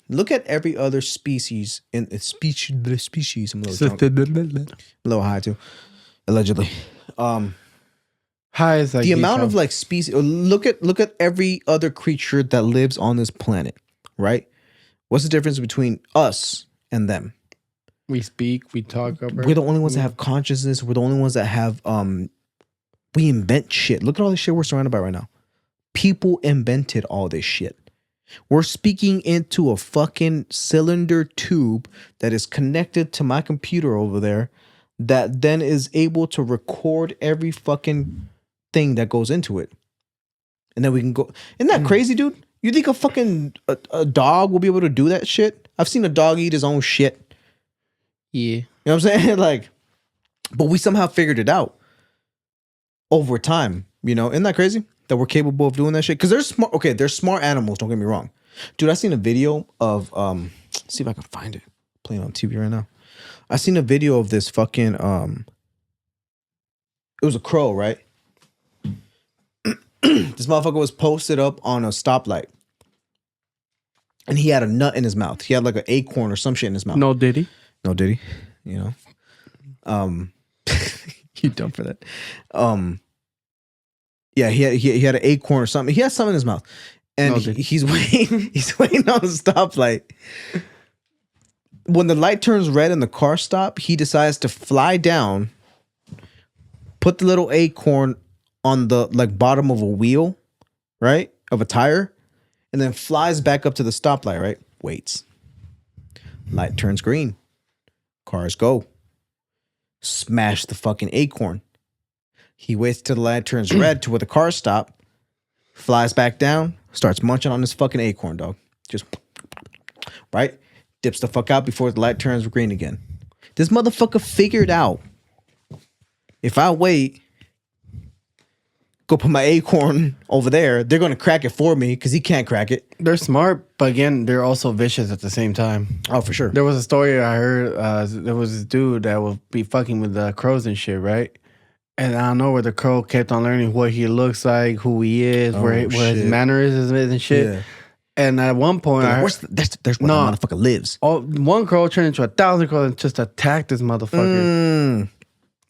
look at every other species in species. I'm a little high too. Allegedly. High is like The amount of like species. Look at every other creature that lives on this planet, right? What's the difference between us and them? we speak, we talk over. We're the only ones that have consciousness. We're the only ones that have we invent shit. Look at all the shit we're surrounded by right now. People invented all this shit. We're speaking into a fucking cylinder tube that is connected to my computer over there that then is able to record every fucking thing that goes into it. And then we can go. Isn't that crazy, dude? You think a dog will be able to do that shit? I've seen a dog eat his own shit. Yeah. You know what I'm saying? Like, but we somehow figured it out over time. You know, isn't that crazy that we're capable of doing that shit? Because they're smart. Okay, they're smart animals. Don't get me wrong, dude. I seen a video of let's see if I can find it. Playing on TV right now. I seen a video of this fucking it was a crow, right? This motherfucker was posted up on a stoplight, and he had a nut in his mouth. He had like an acorn or some shit in his mouth. No, did he? No, did he? You know, you dumb for that. Yeah, he had an acorn or something. He had something in his mouth, and No, did he? he's waiting on the stoplight. When the light turns red and the car stops, he decides to fly down, put the little acorn on the like bottom of a wheel, right, of a tire, and then flies back up to the stoplight. Right, waits. Light turns green. Cars go. Smash the fucking acorn. He waits till the light turns red to where the cars stop. Flies back down. Starts munching on this fucking acorn, dog. Just right. Dips the fuck out before the light turns green again. This motherfucker figured out if I wait, go put my acorn over there, they're gonna crack it for me because he can't crack it. They're smart, but again, they're also vicious at the same time. Oh, for sure. There was a story I heard. There was this dude that would be fucking with the crows and shit, right? And I don't know where the crow kept on learning what he looks like, who he is, what his shit. mannerisms is and shit. Yeah. And at one point, I heard, There's where No. the motherfucker lives. one crow turned into 1,000 crows and just attacked this motherfucker.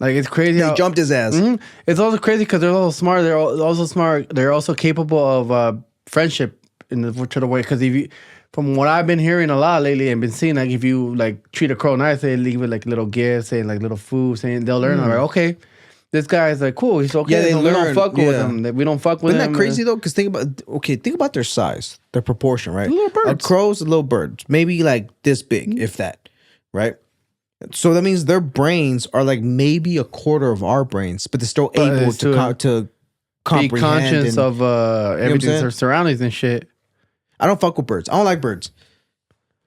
Like, it's crazy. He how- jumped his ass. Mhm. It's also crazy because they're also smart. They're also smart. They're also capable of friendship in the to the way. Because if you, from what I've been hearing a lot lately and been seeing, like if you like treat a crow nice, they leave it like little gifts, saying like little food, saying they'll learn. Like, okay, this guy's like cool. He's okay. Yeah, they we learn. don't fuck with Yeah. him. We don't fuck with Isn't him. that crazy though? Because think about their size, their proportion, right? Little birds. A crow's a little bird, maybe like this big, if that, right? So that means their brains are like maybe a quarter of our brains, but they're still But able it's to Be comprehend. conscious and- of everything's saying? their surroundings and shit. I don't fuck with birds. I don't like birds.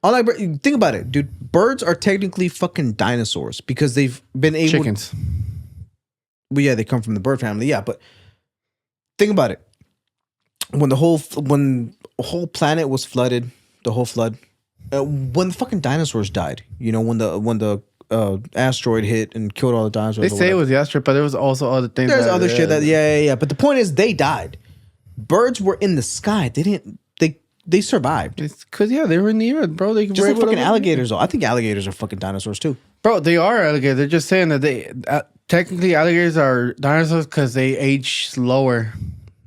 Think about it, dude. Birds are technically fucking dinosaurs because they've been able. Chickens. Well, yeah, they come from the bird family. Yeah, but think about it. When the whole planet was flooded, the whole flood, when the fucking dinosaurs died, you know, when the asteroid hit and killed all the dinosaurs. They or say it whatever. was the asteroid, but there was also other things. There's other shit that yeah. But the point is, they died. Birds were in the sky. They survived. It's because they were in the earth, bro. They Just were like able to- fucking alligators, though. I think alligators are fucking dinosaurs too. Bro, they are alligators. They're just saying that they technically alligators are dinosaurs because they age slower.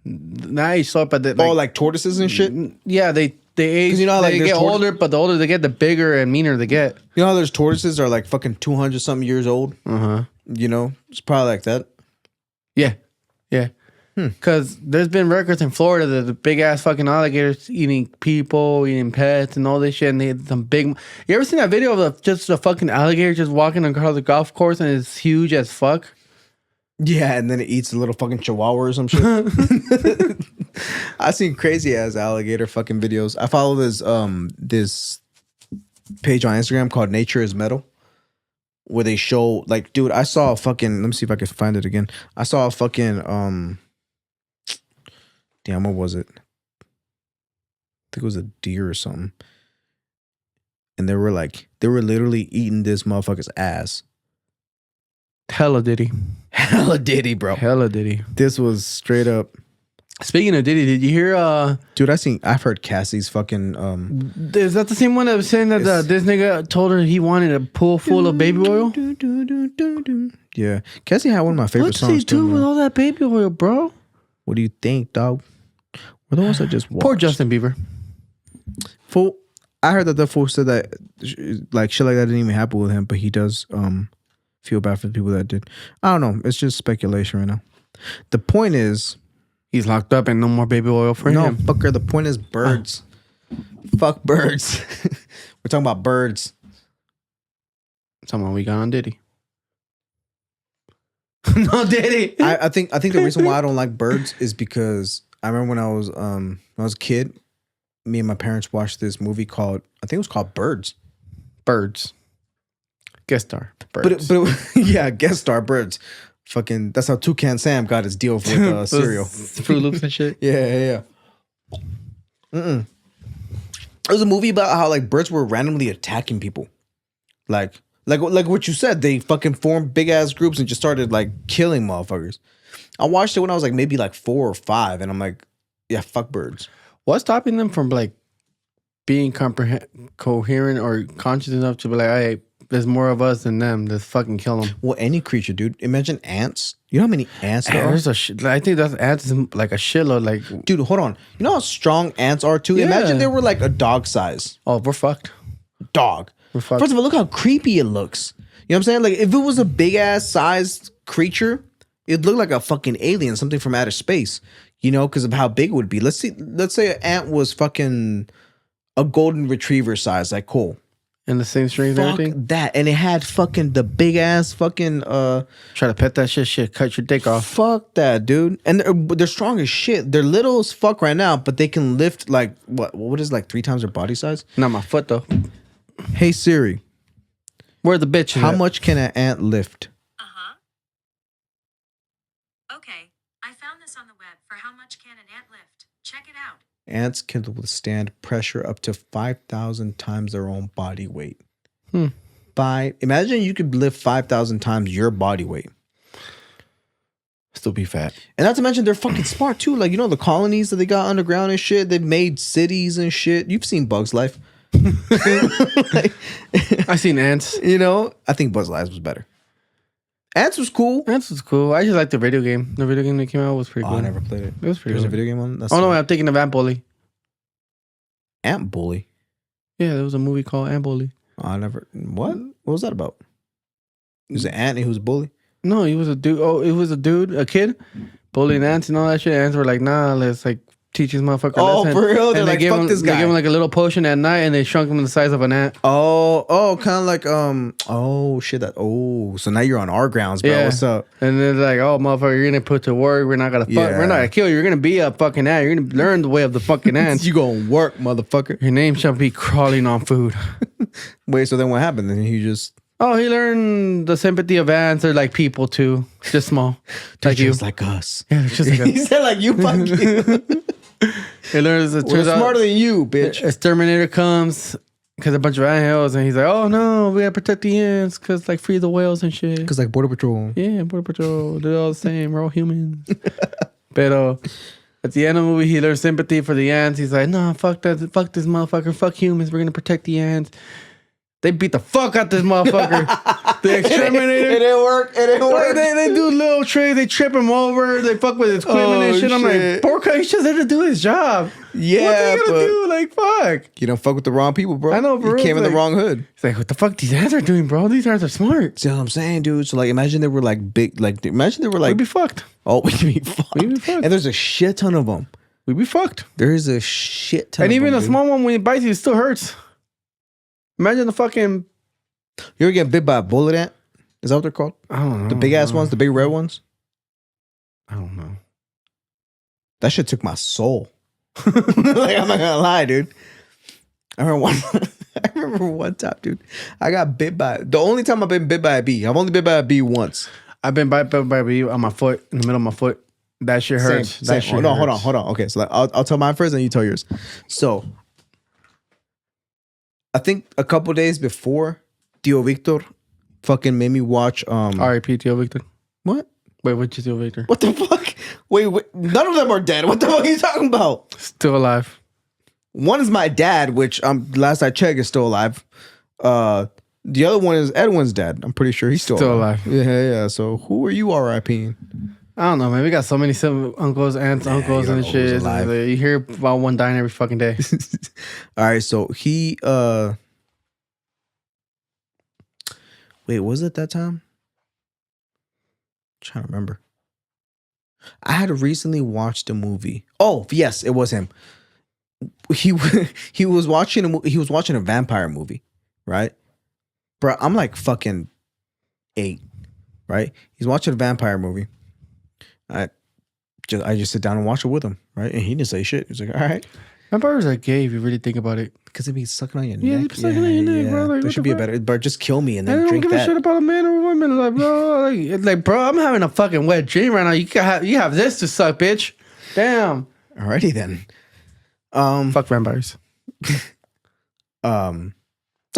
Not age slower, but they, Like tortoises and shit. yeah, they age. 'Cause you know how, like, they there's get older, but the older they get, the bigger and meaner they get. You know how there's tortoises are like fucking 200 something years old. You know, it's probably like that. Yeah, yeah. Because there's been records in Florida that the big ass fucking alligators eating people, eating pets, and all this shit. And they had some big. You ever seen that video of just a fucking alligator just walking across the golf course and it's huge as fuck? Yeah, and then it eats a little fucking chihuahua or some shit. I've seen crazy ass alligator fucking videos. I follow this page on Instagram called Nature is Metal, where they show like, dude, I saw a fucking. Let me see if I can find it again. I saw a fucking damn, what was it? think it was a deer or something. And they were literally eating this motherfucker's ass. Hella Diddy. Hella Diddy, bro. Hella Diddy. This was straight up. Speaking of Diddy, did you hear? Dude, I've heard Cassie's fucking. Is that the same one that was saying that this nigga told her he wanted a pool full of baby oil? Yeah, Cassie had one of my favorite What's songs. he do with all that baby oil, bro? What do you think, dog? We're the ones that just watched. Poor Justin Bieber. Fool. I heard that the fool said that like shit like that didn't even happen with him, but he does feel bad for the people that did. I don't know. It's just speculation right now. The point is, he's locked up and no more baby oil for him. No, fucker. The point is birds. Fuck birds. We're talking about birds. Someone we got on Diddy. No Diddy. I think the reason why I don't like birds is because I remember when I was a kid, me and my parents watched this movie called, I think it was called Birds. Birds. Guest star. Birds. But yeah, guest star Birds. Fucking, that's how Toucan Sam got his deal with cereal. Fruit Loops and shit. Yeah. It was a movie about how like birds were randomly attacking people. Like what you said, they fucking formed big ass groups and just started like killing motherfuckers. I watched it when I was like maybe like 4 or 5, and I'm like, yeah, fuck birds. What's stopping them from like being coherent or conscious enough to be like, hey, there's more of us than them. Let's fucking kill them. Well, any creature, dude. Imagine ants. You know how many ants there are? I think that's ants is like a shitload. Like, dude, hold on. You know how strong ants are too? Yeah. Imagine they were like a dog size. Oh, we're fucked. Dog. We're fucked. First of all, look how creepy it looks. You know what I'm saying? Like, if it was a big ass sized creature, it'd look like a fucking alien, something from outer space. You know, because of how big it would be. Let's say an ant was fucking a golden retriever size. Like, cool. And the same strength and everything? That. And it had fucking the big ass fucking try to pet that shit, cut your dick off. Fuck that, dude. And they're strong as shit. They're little as fuck right now, but they can lift like what is like 3 times their body size? Not my foot though. Hey Siri. Where the bitch is How at? much can an ant lift? Okay, I found this on the web for how much can an ant lift. Check it out. Ants can withstand pressure up to 5,000 times their own body weight. Imagine you could lift 5,000 times your body weight. Still be fat. And not to mention they're fucking smart too. Like, you know, the colonies that they got underground and shit. They've made cities and shit. You've seen Bug's Life. Like, I seen ants. You know, I think Bug's Life was better. Ants was cool. Ants was cool. I just liked the video game. The video game that came out was pretty cool. I never played it. It was pretty There's cool. a video game on. Oh no, I'm thinking of Ant Bully. Ant Bully. Yeah, there was a movie called Ant Bully. I never. What was that about? He was an ant and he was a bully. No, he was a dude. Oh, it was a dude, a kid, bullying ants and all that shit. Ants were like, nah, let's like teach this motherfucker. Oh, lesson. for real? They're And like, gave fuck him, this They guy. gave him like a little potion at night, and they shrunk him to the size of an ant. Oh, kind of like oh shit. So now you're on our grounds, bro. Yeah. What's up? And they're like, oh, motherfucker, you're gonna put to work. We're not gonna fuck. Yeah. We're not gonna kill you. You're gonna be a fucking ant. You're gonna learn the way of the fucking ants. You gonna work, motherfucker? Your name shall be crawling on food. Wait, so then what happened? Then he just Oh, he learned the sympathy of ants. They're like people too, just small, like you. just like us. Yeah, they're just like He us. said like you, fuck you. He learns. It We're turns out smarter than you, bitch. exterminator comes because a bunch of anthills, and he's like, "Oh no, we gotta protect the ants because like free the whales and shit." Because like Border Patrol. Yeah, Border Patrol, they're all the same. We're all humans. But at the end of the movie, he learns sympathy for the ants. He's like, "No, fuck that, fuck this motherfucker, fuck humans. We're gonna protect the ants." They beat the fuck out this motherfucker. The exterminator. It didn't work. Like, they do little tricks. They trip him over. They fuck with his equipment and shit. I'm shit. like, poor guy, he's just there to do his job. Yeah, What's he gonna but do? Like, fuck. you don't fuck with the wrong people, bro. I know, for You real, came in the like- wrong hood. He's like, what the fuck these ants are doing, bro? These ants are smart. See what I'm saying, dude? So like, imagine they were like big. Like, imagine they were like, We'd be fucked. oh, we'd be fucked. We'd be fucked. And there's a shit ton of them. We'd be fucked. There is a shit ton. And of even them, a dude. small one, when it bites you, it still hurts. Imagine the fucking... You ever get bit by a bullet ant? Is that what they're called? I don't know. The big ass ones, the big red ones. I don't know. That shit took my soul. Like, I'm not gonna lie, dude. I remember one time, dude. I got bit by. The only time I've been bit by a bee. I've only been by a bee once. I've been bit by a bee on my foot, in the middle of my foot. That shit hurts. Same. That shit Hold hurts. on. Okay, so like, I'll tell mine first, and you tell yours. So I think a couple days before, Tio Victor fucking made me watch. R.I.P. Tio Victor. What? Wait, what's Tio Victor? What the fuck? Wait, none of them are dead. What the fuck are you talking about? Still alive. One is my dad, which last I checked is still alive. The other one is Edwin's dad. I'm pretty sure he's still alive. Yeah. So who are you RIPing? I don't know, man. We got so many uncles, aunts, uncles, you and don't know who's shit. alive. You hear about one dying every fucking day. All right, so he wait, was it that time? Trying to remember. I had recently watched a movie. Oh, yes, it was him. He was watching a vampire movie, right? Bro, I'm like fucking 8, right? He's watching a vampire movie. I just sit down and watch it with him, right? And he didn't say shit. He's like, all right. Vampires are gay if you really think about it. Because if he's sucking on your Yeah, neck. he's sucking on your neck, bro. Like, there what should the be a fuck? better, but just kill me and I then don't drink give a that. shit about a man or a woman. Like, bro, like, bro, I'm having a fucking wet dream right now. You have this to suck, bitch. Damn. Alrighty then. Fuck vampires. So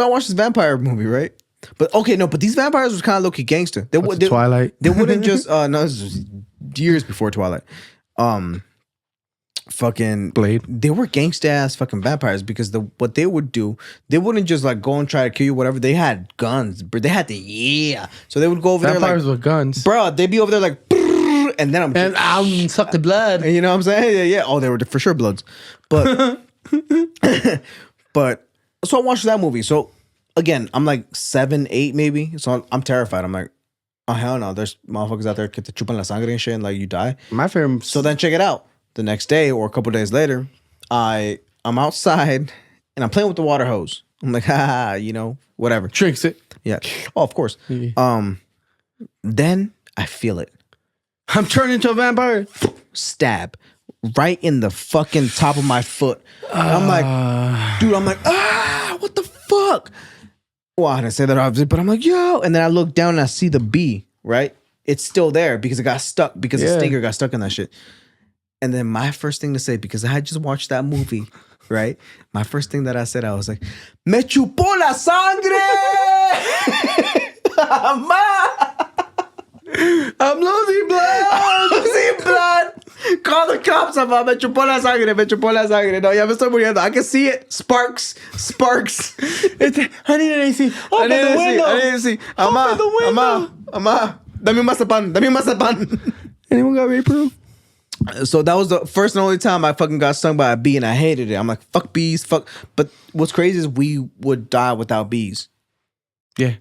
I watched this vampire movie, right? But okay, no, but these vampires was kind of low-key gangster. They Twilight. They wouldn't just no, this was years before Twilight. Fucking Blade. They were gangsta ass fucking vampires because what they would do, they wouldn't just like go and try to kill you, whatever. They had guns, but they had so they would go over Vampires there like, with guns. bro, they'd be over there like, and then I'm suck the blood. you know what I'm saying? Yeah. Oh, they were for sure bloods, but but so I watched that movie. So again, I'm like 7, 8 maybe. So I'm terrified. I'm like, oh hell no, there's motherfuckers out there que te chupan la sangre and shit, and like you die. My favorite. So then check it out. The next day or a couple days later, I'm outside and I'm playing with the water hose. I'm like, whatever. Drinks it. Yeah. Oh, of course. Yeah. Then I feel it. I'm turning into a vampire. Stab right in the fucking top of my foot. And I'm like, dude, what the fuck? Well, I didn't say that obviously, but I'm like, yo. And then I look down and I see the bee, right? It's still there because it got stuck, because the stinger got stuck in that shit. And then my first thing to say, because I had just watched that movie, right? My first thing that I said, I was like, me chupó la sangre! I'm losing blood. I'm losing blood! Call the cops, ama. Me chupó la sangre, me chupó la sangre. No, ya me estoy muriendo. I can see it. Sparks. I need an AC. Open the window. I need to see. Ama. Dame un mazapán. Anyone got rape? So that was the first and only time I fucking got stung by a bee, and I hated it. I'm like, fuck bees, fuck. But what's crazy is we would die without bees. Yeah.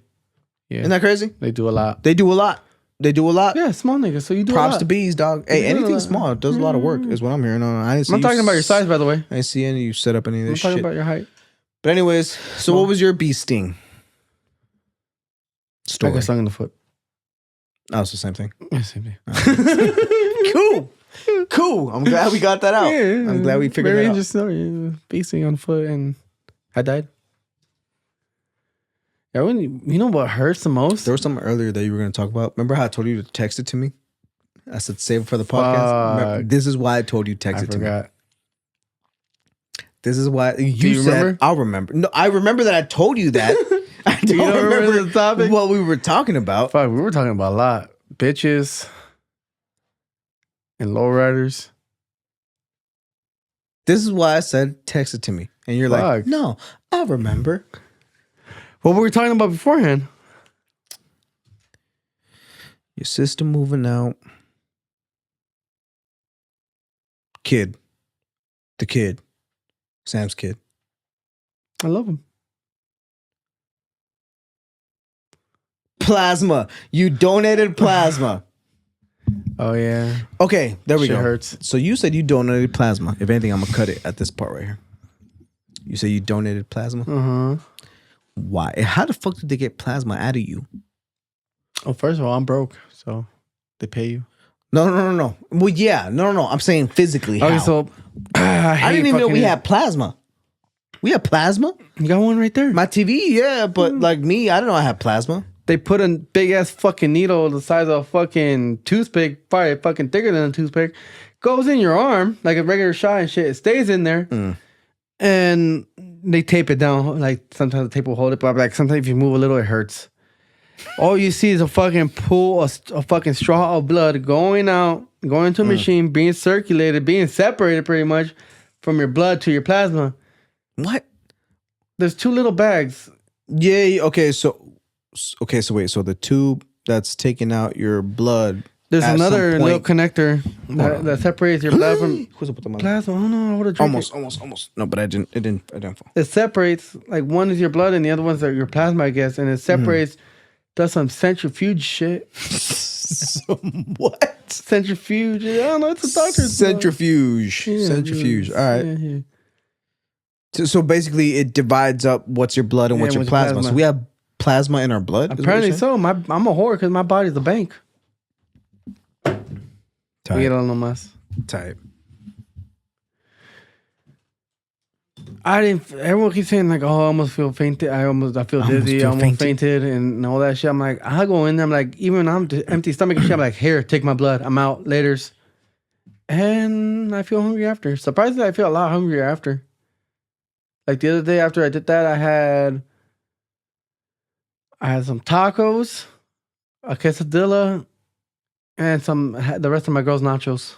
Isn't that crazy? They do a lot. They do a lot. Yeah, small niggas. So you do Props a lot. to bees, dog. Hey, do a anything lot. small does a lot of work, is what I'm hearing. I didn't see I'm talking about your size, by the way. I didn't see any of you set up any of I'm this talking shit. about your height. But anyways, so what was your bee sting I story? got stung in the foot. Oh, it's the same thing. Yeah, same thing. Cool. I'm glad we got that out. Yeah, I'm glad we figured very that out. interesting story. Bee sting on the foot, and I died. Yeah, you know what hurts the most? There was something earlier that you were going to talk about. Remember how I told you to text it to me? I said save it for the podcast. Remember, this is why I told you to text I it to me. forgot. This is why you said remember? I'll remember. No, I remember that I told you that. I don't You don't remember the topic? what we were talking about. Fuck, we were talking about a lot. Bitches and lowriders. This is why I said text it to me. And you're like, Fuck. no, I remember. What were we talking about beforehand? Your sister moving out. Kid. The kid. Sam's kid. I love him. Plasma. You donated plasma. Oh, yeah. Okay, there we Shit go. hurts. So you said you donated plasma. If anything, I'm going to cut it at this part right here. You say you donated plasma? Uh-huh. Why? How the fuck did they get plasma out of you? Oh, first of all, I'm broke, so they pay you. No. Well, yeah. No. I'm saying physically. Okay, how? so I didn't even know we had plasma. We have plasma? You got one right there. My TV, yeah, but like me, I don't know I have plasma. They put a big ass fucking needle the size of a fucking toothpick, probably fucking thicker than a toothpick, goes in your arm like a regular shot and shit. It stays in there, and they tape it down. Like sometimes the tape will hold it, but like sometimes if you move a little, it hurts. All you see is a fucking pool, a fucking straw of blood going out, going to a machine, being circulated, being separated pretty much from your blood to your plasma. What? There's 2 little bags. Yeah. Okay. So wait. So the tube that's taking out your blood. There's at another some little point- connector that separates your blood from Who's up with the mother? plasma. Oh no, I would have drank Almost. No, but I didn't. It didn't fall. It separates, like one is your blood and the other one's your plasma, I guess, and it separates. Does some centrifuge shit. Some what? Centrifuge. I don't know. It's a doctor's Centrifuge. Yeah, Centrifuge. All right. Yeah. So basically, it divides up what's your blood and Yeah, what's your what's your plasma. plasma. So we have plasma in our blood. is what you're Apparently saying? so. I'm a whore because my body's a bank. Type. Míralo nomás. Type. Everyone keeps saying like, oh, I almost feel fainted. I feel dizzy. I almost fainted and all that shit. I'm like, I go in there. I'm like, even when I'm empty stomach and shit, I'm like, here, take my blood. I'm out. Laters. And I feel hungry after. Surprisingly, I feel a lot hungrier after. Like the other day after I did that, I had some tacos, a quesadilla, and the rest of my girls' nachos.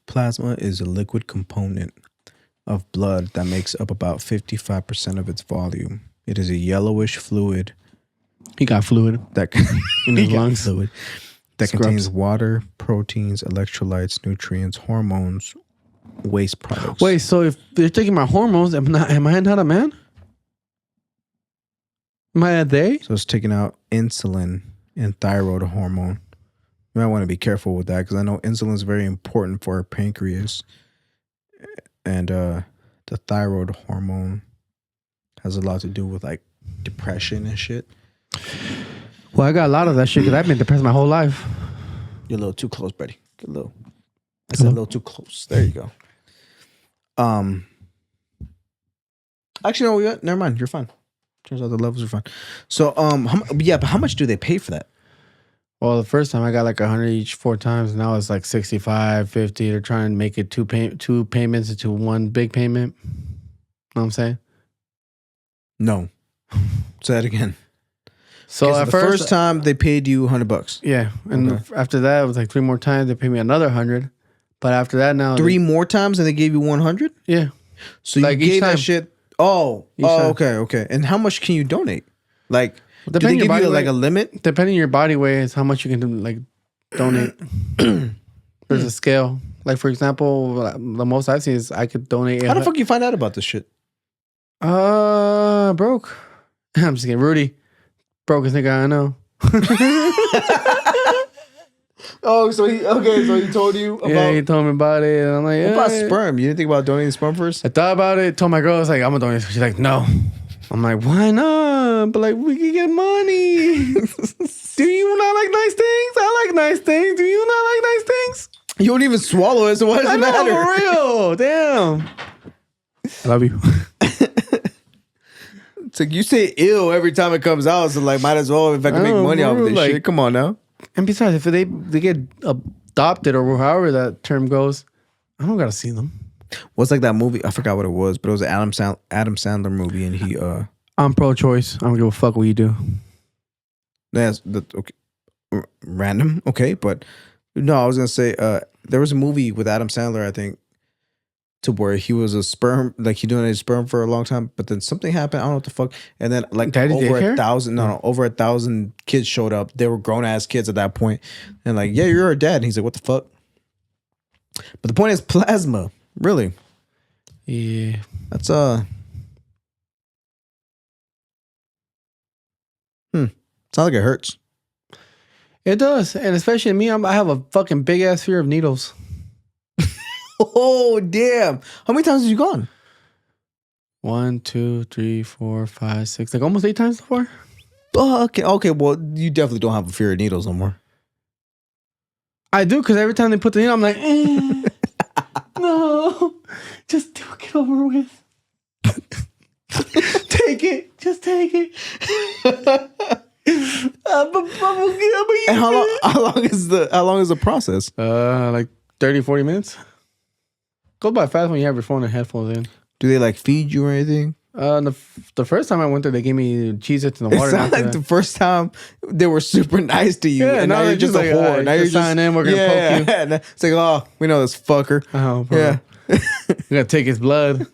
Plasma is a liquid component of blood that makes up about 55% of its volume. It is a yellowish fluid He got fluid that in his He got lungs. fluid that Scrubs. contains water, proteins, electrolytes, nutrients, hormones, waste products. Wait, so if they're taking my hormones, am I not a man? Am I a they? So it's taking out insulin and thyroid hormone. You might want to be careful with that because I know insulin is very important for our pancreas, and the thyroid hormone has a lot to do with like depression and shit. Well, I got a lot of that shit because I've been depressed my whole life. You're a little too close, buddy. Get a little. I said a little too close. There you go. Actually, no, never mind. You're fine. Turns out the levels are fine. So, but how much do they pay for that? Well, the first time I got like 100 each 4 times. Now it's like 65, 50. They're trying to make it two payments into one big payment. Know what I'm saying? No. Say that again. So Okay, at the first, first time they paid you $100. yeah, and Okay. after that it was like 3 more times. They paid me another 100. But after that now, 3 more times and they gave you 100? yeah. So you Like each gave that time. shit. Each time. Okay. And how much can you donate? Like, do they Depending give your you body like weight. a limit? Depending on your body weight is how much you can like donate. There's a scale. Like for example, the most I've seen is I could donate. How the fuck you find out about this shit? Broke. I'm just kidding. Rudy, brokest nigga I know. Oh, so he told you about, Yeah, he told me about it, and I'm like, what about yeah. sperm? You didn't think about donating sperm first? I thought about it. Told my girl, I was like, I'm gonna donate. She's like, no. I'm like, why not? But like, we can get money. Do you not like nice things? I like nice things. Do you not like nice things? You don't even swallow it, so why does I it know, matter? for real. Damn. I love you. It's like you say ill every time it comes out, so like might as well if I can I make know, money off of bro, this like- shit. Come on now. And besides, if they get adopted or however that term goes, I don't gotta see them. What's like that movie? I forgot what it was, but it was an Adam Sandler movie, and he I'm pro-choice. I don't give a fuck what you do. that's the okay, random, okay, but no, I was gonna say there was a movie with Adam Sandler, I think, to where he was a sperm, like he donated sperm for a long time, but then something happened. I don't know what the fuck, and then like Daddy over daycare? 1,000, over 1,000 kids showed up. They were grown ass kids at that point, and like, yeah, you're a dad. And he's like, what the fuck? But the point is plasma, really. Yeah. That's sounds like it hurts. It does. And especially me, I have a fucking big ass fear of needles. Oh damn! How many times have you gone? 1, 2, 3, 4, 5, 6, like almost 8 times so far. Okay. Well, you definitely don't have a fear of needles no more. I do, because every time they put the needle, I'm like, no, just do it, get over with. Take it, just take it. And how long is the process? Like 30, 40 minutes. Goes by fast when you have your phone and headphones in. Do they like feed you or anything? The first time I went there, they gave me Cheez-Its in the It water. sounds like the first time they were super nice to you, Yeah, and now now you're they're just just a like, whore. alright, Now you're just just sign in, we're gonna poke you. And it's like, oh, we know this fucker. Oh, bro. Yeah, We gotta take his blood.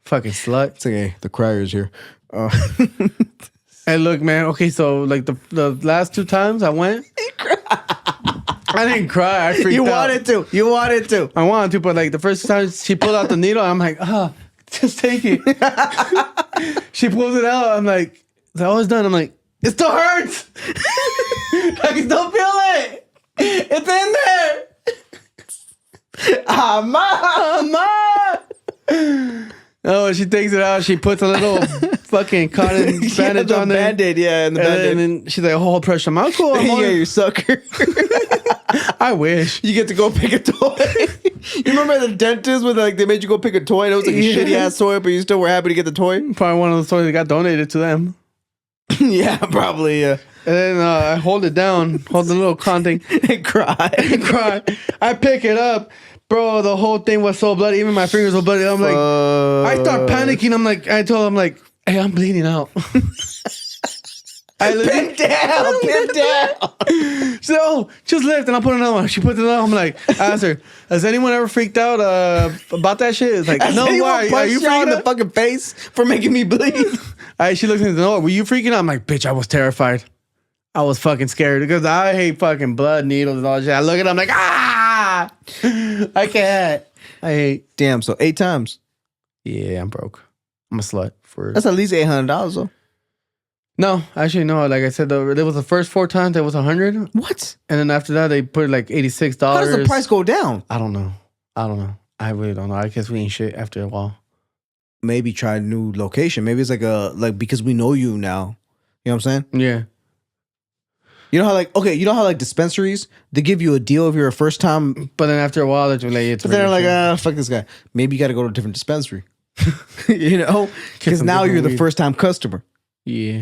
Fucking slut. it's like, hey, the crier's here. Hey, look, man. Okay, so like the last 2 times I went, I didn't cry. I freaked You out. You wanted to. I wanted to, but like the first time she pulled out the needle, I'm like, just take it. She pulls it out. I'm like, oh, it's done. I'm like, it still hurts. I can still feel it. It's in there. Ma. Oh, she takes it out. She puts a little fucking cotton bandage the on there. Band-Aid, yeah, and the And Band-Aid. then she's like, oh, pressure. I'm like, cool. I'm Yeah, on it. you sucker. I wish. You get to go pick a toy. You remember the dentist when like they made you go pick a toy and it was like a Yeah. shitty ass toy, but you still were happy to get the toy? Probably one of those toys that got donated to them. Yeah, probably. Yeah. And then I hold it down, hold the little con thing, And cry. and cry. I pick it up. Bro, the whole thing was so bloody. Even my fingers were bloody. I'm like, I start panicking. I'm like, I told him, like, hey, I'm bleeding out. Pin down. She said, oh, just lift, and I'll put another one. She puts it on. I'm like, I asked her, has anyone ever freaked out about that shit? It's like, no, why? Are you freaking in freaking the out? fucking face for making me bleed? She looks at me, no, were you freaking out? I'm like, bitch, I was terrified. I was fucking scared because I hate fucking blood needles and all that shit. I look at them like, I can't. I hate. Damn, so 8 times. Yeah, I'm broke. I'm a slut for. That's at least $800 though. No, actually, no. Like I said, there was the first 4 times that was 100, What? and then after that they put like $86. How does the price go down? I don't know. I really don't know. I guess we ain't shit after a while. Maybe try a new location. Maybe it's like because we know you now. You know what I'm saying? Yeah. You know how like dispensaries, they give you a deal if you're a first time, But then after a while, they're like, it's but they're really like, shit. fuck this guy. Maybe you got to go to a different dispensary. You know, because some now different you're the weed. first time customer. Yeah.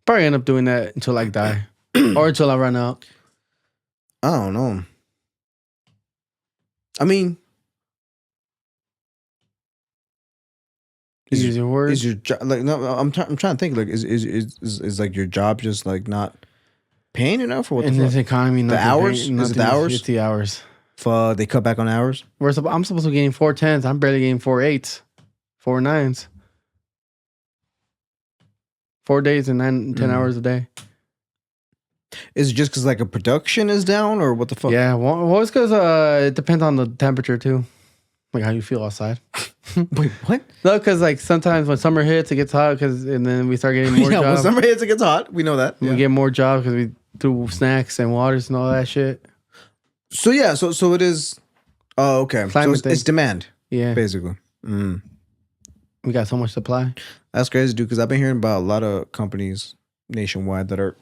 Probably end up doing that until I die or until I run out. I don't know. I mean, Use your words. is your job like no? I'm trying to think like is like your job just like not paying enough or what? In The this fuck? economy, The nothing hours? paying- Is it the nothing- hours? It's the hours. They cut back on hours. I'm supposed to be getting 4 10s. I'm barely getting 4 8s, 4 9s. 4 days and 10 hours a day. Is it just because like a production is down or what the fuck? Yeah, well, it's because it depends on the temperature too, like how you feel outside. Wait, what? No, because like sometimes when summer hits, it gets hot, and then we start getting more Yeah, when jobs. summer hits, it gets hot. We know that. We Yeah. get more jobs because we do snacks and waters and all that shit. So yeah, so it is. Oh, okay. So Climate it's thing. demand Yeah, basically. Mm. we got so much supply. That's crazy, dude. Because I've been hearing about a lot of companies nationwide that are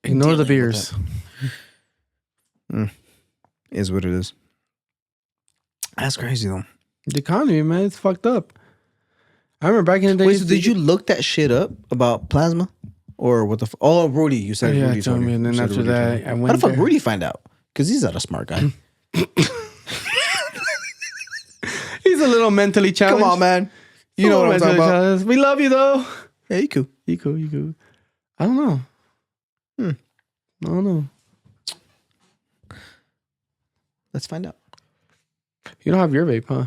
Ignore the dealing with beers. is what it is. That's crazy though. The economy, man, it's fucked up. I remember back in the day. Wait, so did you look that shit up about plasma, or what the? Oh, Rudy, you said Yeah, Rudy told me, you. and then You said after Rudy told that, me. I How went the fuck there. Rudy find out? Because he's not a smart guy. He's a little mentally challenged. Come on, man. You know what I'm talking about. Challenged. We love you though. Yeah, you cool. You cool. I don't know. I don't know. Let's find out. You don't have your vape, huh?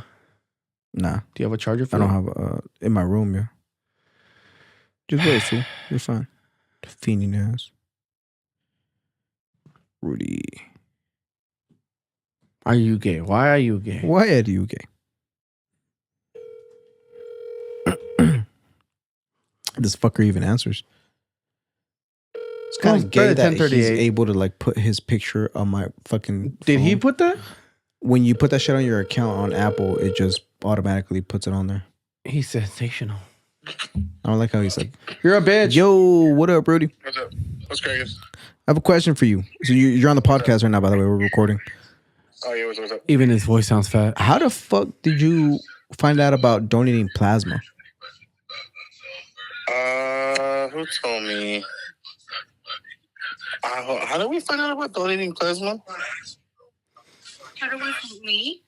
Nah, Do you have a charger for I that? don't have in my room. Yeah, just wait, fool. You're fine. Fiending ass. Rudy. Are you gay? Why are you gay? Why are you gay? This fucker even answers. It's kind Well, of gay it's that he's 10:38. able to like put his picture on my fucking Did he phone. put that? When you put that shit on your account on Apple, it just automatically puts it on there. He's sensational. I don't like how he's like, You're a bitch. yo, what up, Rudy? What's up? What's cracking? I have a question for you. So you're on the podcast right now, by the way. We're recording. Oh yeah, what's up? Even his voice sounds fat. How the fuck did you find out about donating plasma? Who told me? How did we find out about donating plasma? Thought it was me.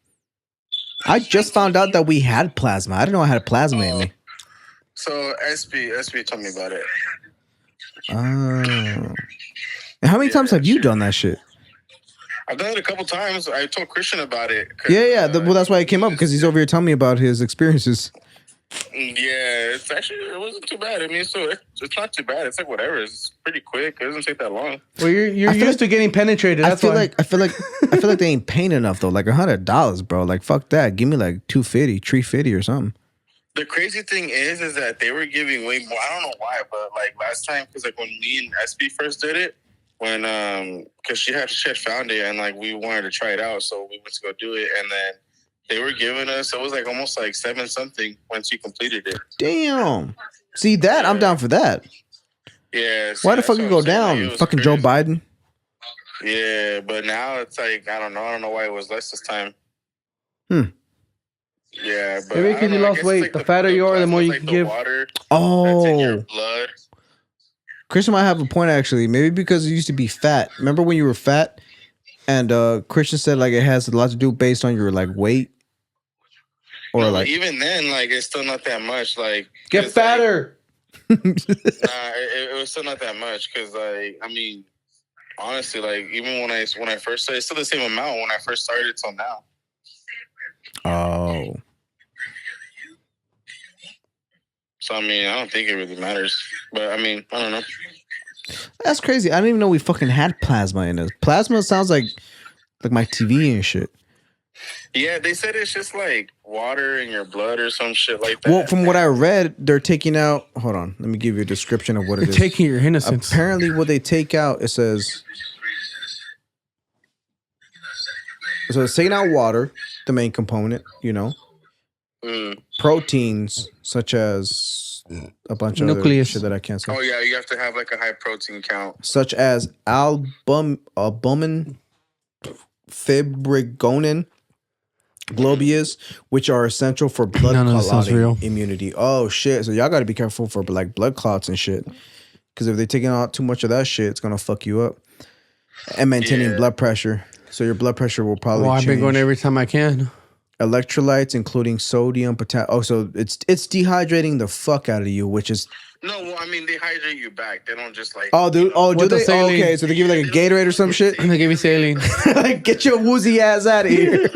I just found out that we had plasma. I didn't know I had plasma in me. So SB told me about it. Oh. And how many times have you done that shit? I've done it a couple times. I told Christian about it. Yeah. Well, that's why it came up, because he's over here telling me about his experiences. Yeah, it wasn't too bad. I mean, so it's not too bad. It's like whatever. It's pretty quick. It doesn't take that long. Well, you're used to getting penetrated. That's why. I feel like they ain't paying enough though. Like $100, bro. Like fuck that. Give me like $250, $350 or something. The crazy thing is that they were giving way more. I don't know why, but like last time, because like when me and SB first did it, when because she had found it and like we wanted to try it out, so we went to go do it, and then they were giving us, it was like almost like 7 something once you completed it. Damn. See that? I'm down for that. Yeah. Why the fuck you go down? Fucking crazy. Joe Biden. Yeah, but now it's like I don't know why it was less this time. Yeah, but maybe because you lost weight. Like the fatter you are, the more you can give. Water that's in your blood. Christian might have a point actually. Maybe because it used to be fat. Remember when you were fat? And Christian said like it has a lot to do based on your like weight. Or no, like even then, like it's still not that much. Like get fatter. Like, it was still not that much because like I mean, honestly, like even when I first started, it's still the same amount when I first started till now. Oh. So I mean, I don't think it really matters. But I mean, I don't know. That's crazy. I didn't even know we fucking had plasma in us. Plasma sounds like my TV and shit. Yeah, they said it's just like water in your blood or some shit like that. Well, from what I read, they're taking out. Hold on, let me give you a description of what it is. Taking your innocence. Apparently, what they take out, it says. So it's taking out water, the main component, proteins such as a bunch of other shit that I can't say. Oh yeah, you have to have like a high protein count, such as albumin, fibrinogen, globules, which are essential for blood clotting immunity. Oh shit! So y'all got to be careful for like blood clots and shit, because if they're taking out too much of that shit, it's gonna fuck you up. And maintaining blood pressure, so your blood pressure will probably. I've been going every time I can. Electrolytes, including sodium, potassium. Oh, so it's dehydrating the fuck out of you, which is. No, well, I mean they hydrate you back. They don't just like. Oh, dude. Oh, do they? Oh, okay, so they give you like a Gatorade or some shit. They give you saline. Like, get your woozy ass out of here.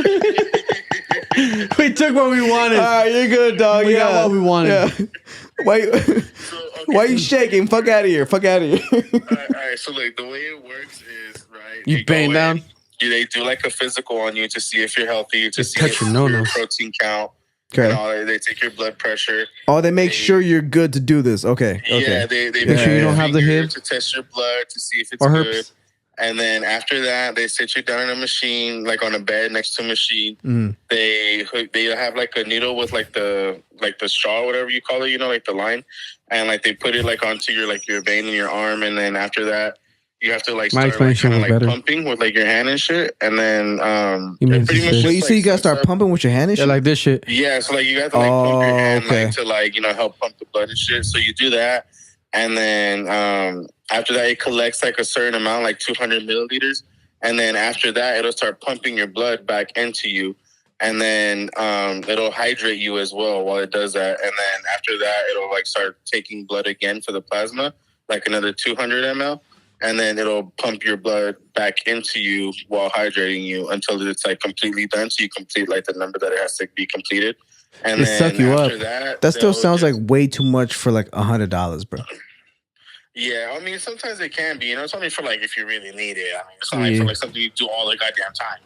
We took what we wanted. All right, you're good, dog. We got what we wanted. Yeah. Why you shaking? Fuck out of here. Fuck out of here. All right. So like the way it works is right. You bang down. They do like a physical on you to see if you're healthy, to see if your your protein count. Okay. They take your blood pressure. Oh, they make sure you're good to do this. Okay. Yeah, they make sure you don't have the HIV to test your blood to see if it's or good. herpes. And then after that, they sit you down in a machine, like on a bed next to a machine. Mm. They have like a needle with like the straw, whatever you call it, like the line, and like they put it like onto your vein in your arm, and then after that, you have to like start like, kind of like pumping with like your hand and shit, and then pretty much. Wait, you say you gotta start pumping with your hand and shit? Yeah, like this shit. Yeah, so like you got to like pump your hand like to like help pump the blood and shit. So you do that, and then after that it collects like a certain amount, like 200 milliliters, and then after that it'll start pumping your blood back into you, and then it'll hydrate you as well while it does that, and then after that it'll like start taking blood again for the plasma, like another 200 ml. And then it'll pump your blood back into you while hydrating you until it's like completely done. So you complete like the number that it has to be completed. And then suck you after up. That still sounds like way too much for like $100, bro. Yeah, I mean sometimes it can be. It's only for like if you really need it. I mean, it's not like for like something you do all the goddamn time.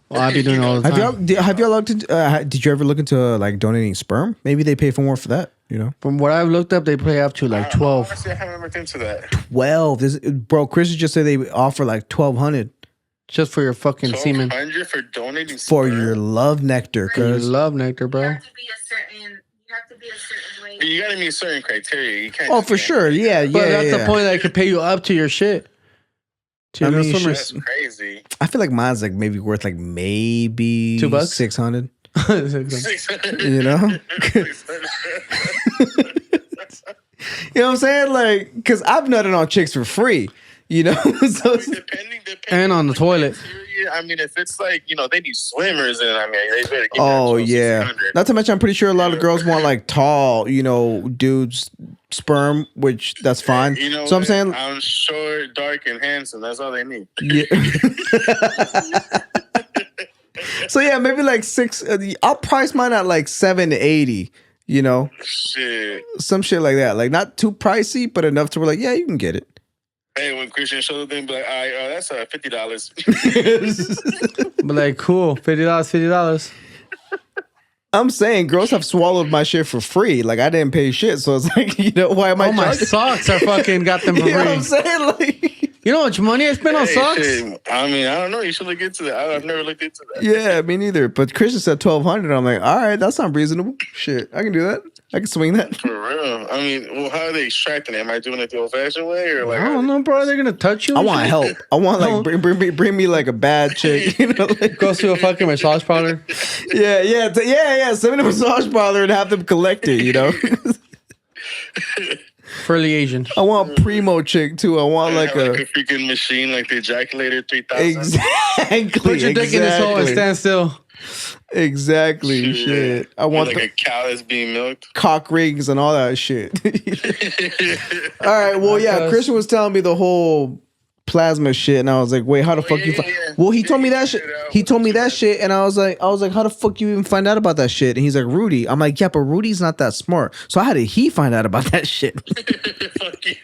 Well, I'll be doing all the time. Have y'all looked into? Did you ever look into like donating sperm? Maybe they pay for more for that. From what I've looked up, they pay up to like 12. Honestly, I haven't looked into that. 12. Bro, Chris just said they offer like 1,200 just for your fucking semen. 1,200 for donating for sperm? your love nectar. Your love nectar, bro. You have to be a certain weight. You gotta meet certain criteria. You can't. Oh, for sure. Yeah. But that's the point that I could pay you up to your shit. I mean, that's crazy. I feel like mine's like maybe worth like maybe $2, 600. 600. You know? You know what I'm saying? Like, because I've nutted on chicks for free. You know, so Depending And on the toilet. criteria, I mean, if it's like, they need swimmers, and I mean, they better give oh that yeah. 1600. Not to mention, I'm pretty sure a lot of girls want like tall, dudes sperm, which that's fine. So I'm saying, I'm short, dark, and handsome. That's all they need. yeah. So yeah, maybe like 6. I'll price mine at like 780. Shit. Some shit like that. Like not too pricey, but enough to where like, yeah, you can get it. Hey, when Christian showed them, be like, all right, that's $50. But like, cool, $50. I'm saying girls have swallowed my shit for free. Like I didn't pay shit, so it's like, why am I? Oh, my charging? socks are fucking got them for You know what free. I'm saying? Like, You know how much money I spent on socks? Shit. I mean, I don't know. You should look into that. I've never looked into that. yeah, me neither. But Christian said 1,200. I'm like, all right, that's not reasonable. Shit, I can do that. I can swing that. For real. I mean, well, how are they extracting it? Am I doing it the old-fashioned way, or like? I don't know, bro. They're gonna touch you. I and want shit? help. I want like bring me like a bad chick. Like, Go to a fucking massage parlor. yeah. Send me to a massage parlor and have them collect it. Furly Asian. I want primo chick too. I want like a a freaking machine, like the ejaculator 3000. exactly. Put your dick in his hole and stand still. Exactly. Shit. I want like the a cow that's being milked. cock rings and all that shit. All right. Well, yeah. Christian was telling me the whole plasma shit, and I was like, wait, how the fuck you? Well, he told me that shit. He told me that shit, and I was like, how the fuck you even find out about that shit? And he's like, Rudy. I'm like, yeah, but Rudy's not that smart. So how did he find out about that shit? Fuck you.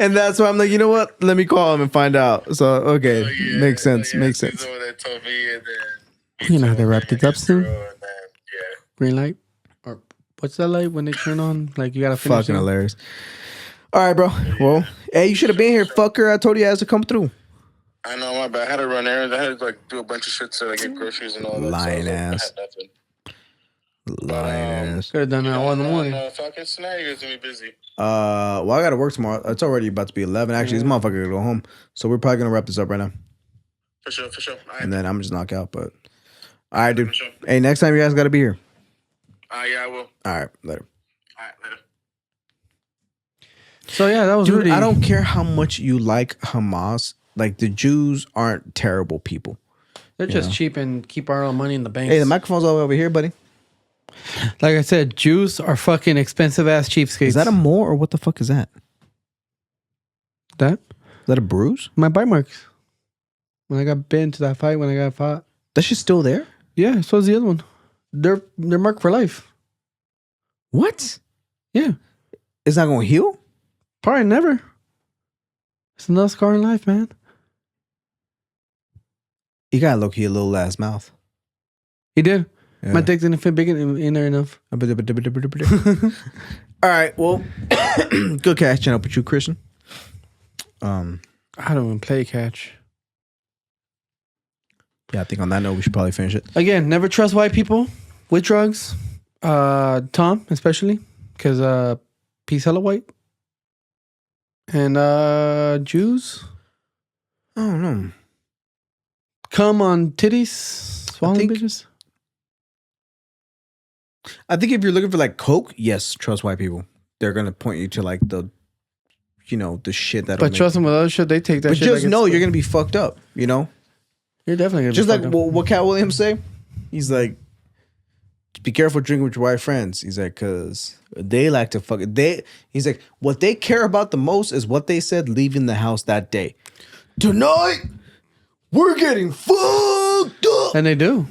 And that's why I'm like, you know what? Let me call him and find out. So okay, makes sense. Makes sense. Someone that told me, and then You know how they wrapped it up soon. girl, and then, Green light, or what's that light when they turn on? Like you gotta finish. Fucking it? hilarious. All right, bro. Well, hey, you should have been here, fucker. I told you I had to come through. I know, my bad. I had to run errands. I had to do a bunch of shit to get groceries and all that. Lying so I ass. had nothing. Lying ass. Could have done that at 1 in the morning. Fucking scenarios gonna be busy. Well, I gotta work tomorrow. It's already about to be 11. Actually, this motherfucker gonna go home. So we're probably gonna wrap this up right now, For sure. All right. and then I'm just knock out. But all right, dude. For sure. Hey, next time you guys gotta be here. Yeah, I will. All right, later. All right, later. So yeah, that was Dude, Rudy. I don't care how much you like Hamas. Like the Jews aren't terrible people. They're just cheap and keep our own money in the bank. Hey, the microphone's all the way over here, buddy. Like I said, Jews are fucking expensive ass cheapskates. Is that a mole or what the fuck is that? that? Is that a bruise? My bite marks. When I got bitten to that fight, when I got fought. That shit's still there? Yeah, so is the other one. They're marked for life. What? Yeah. It's not gonna heal? Probably never. It's another scar in life, man. You got low-key a little ass mouth. He did. Yeah. My dick didn't fit big in there enough. All right, well, good catching up with you, Christian. I don't even play catch. Yeah, I think on that note, we should probably finish it. Again, never trust white people with drugs. Tom, especially. Because he's hella white. And Jews. I don't know. Come on titties. Swallowing bitches. I think if you're looking for like coke, yes, trust white people. They're gonna point you to like the, the shit that. But trust them with other shit, they take that But shit. just like know it's- you're gonna be fucked up. You're definitely gonna Just be like fucked up. what Cat Williams say. He's like, be careful drinking with your white friends. He's like, cause they like to fuck. He's like, what they care about the most is what they said leaving the house that day. Tonight, we're getting fucked up. And they do.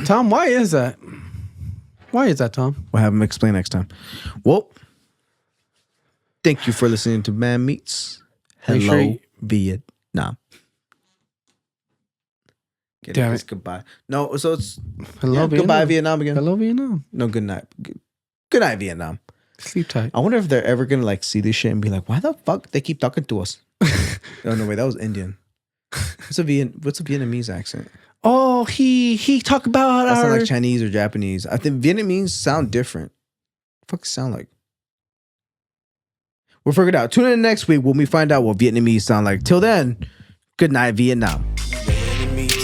Tom, why is that? Why is that, Tom? We'll have him explain next time. Well, thank you for listening to Man Meets. Make Hello, sure you- Vietnam. Get Damn it. it. Goodbye. No, so it's Hello, Vietnam. goodbye Vietnam again. Hello, Vietnam. No, good night. Good night, Vietnam. Sleep tight. I wonder if they're ever gonna like see this shit and be like, why the fuck they keep talking to us? Oh no, wait, that was Indian. What's a Vietnamese accent? Oh, he talk about That's our... not like Chinese or Japanese. I think Vietnamese sound different. Fuck sound like? We'll figure it out. Tune in next week when we find out what Vietnamese sound like. Till then, good night, Vietnam. Enemies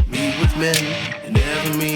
meet with men and never meet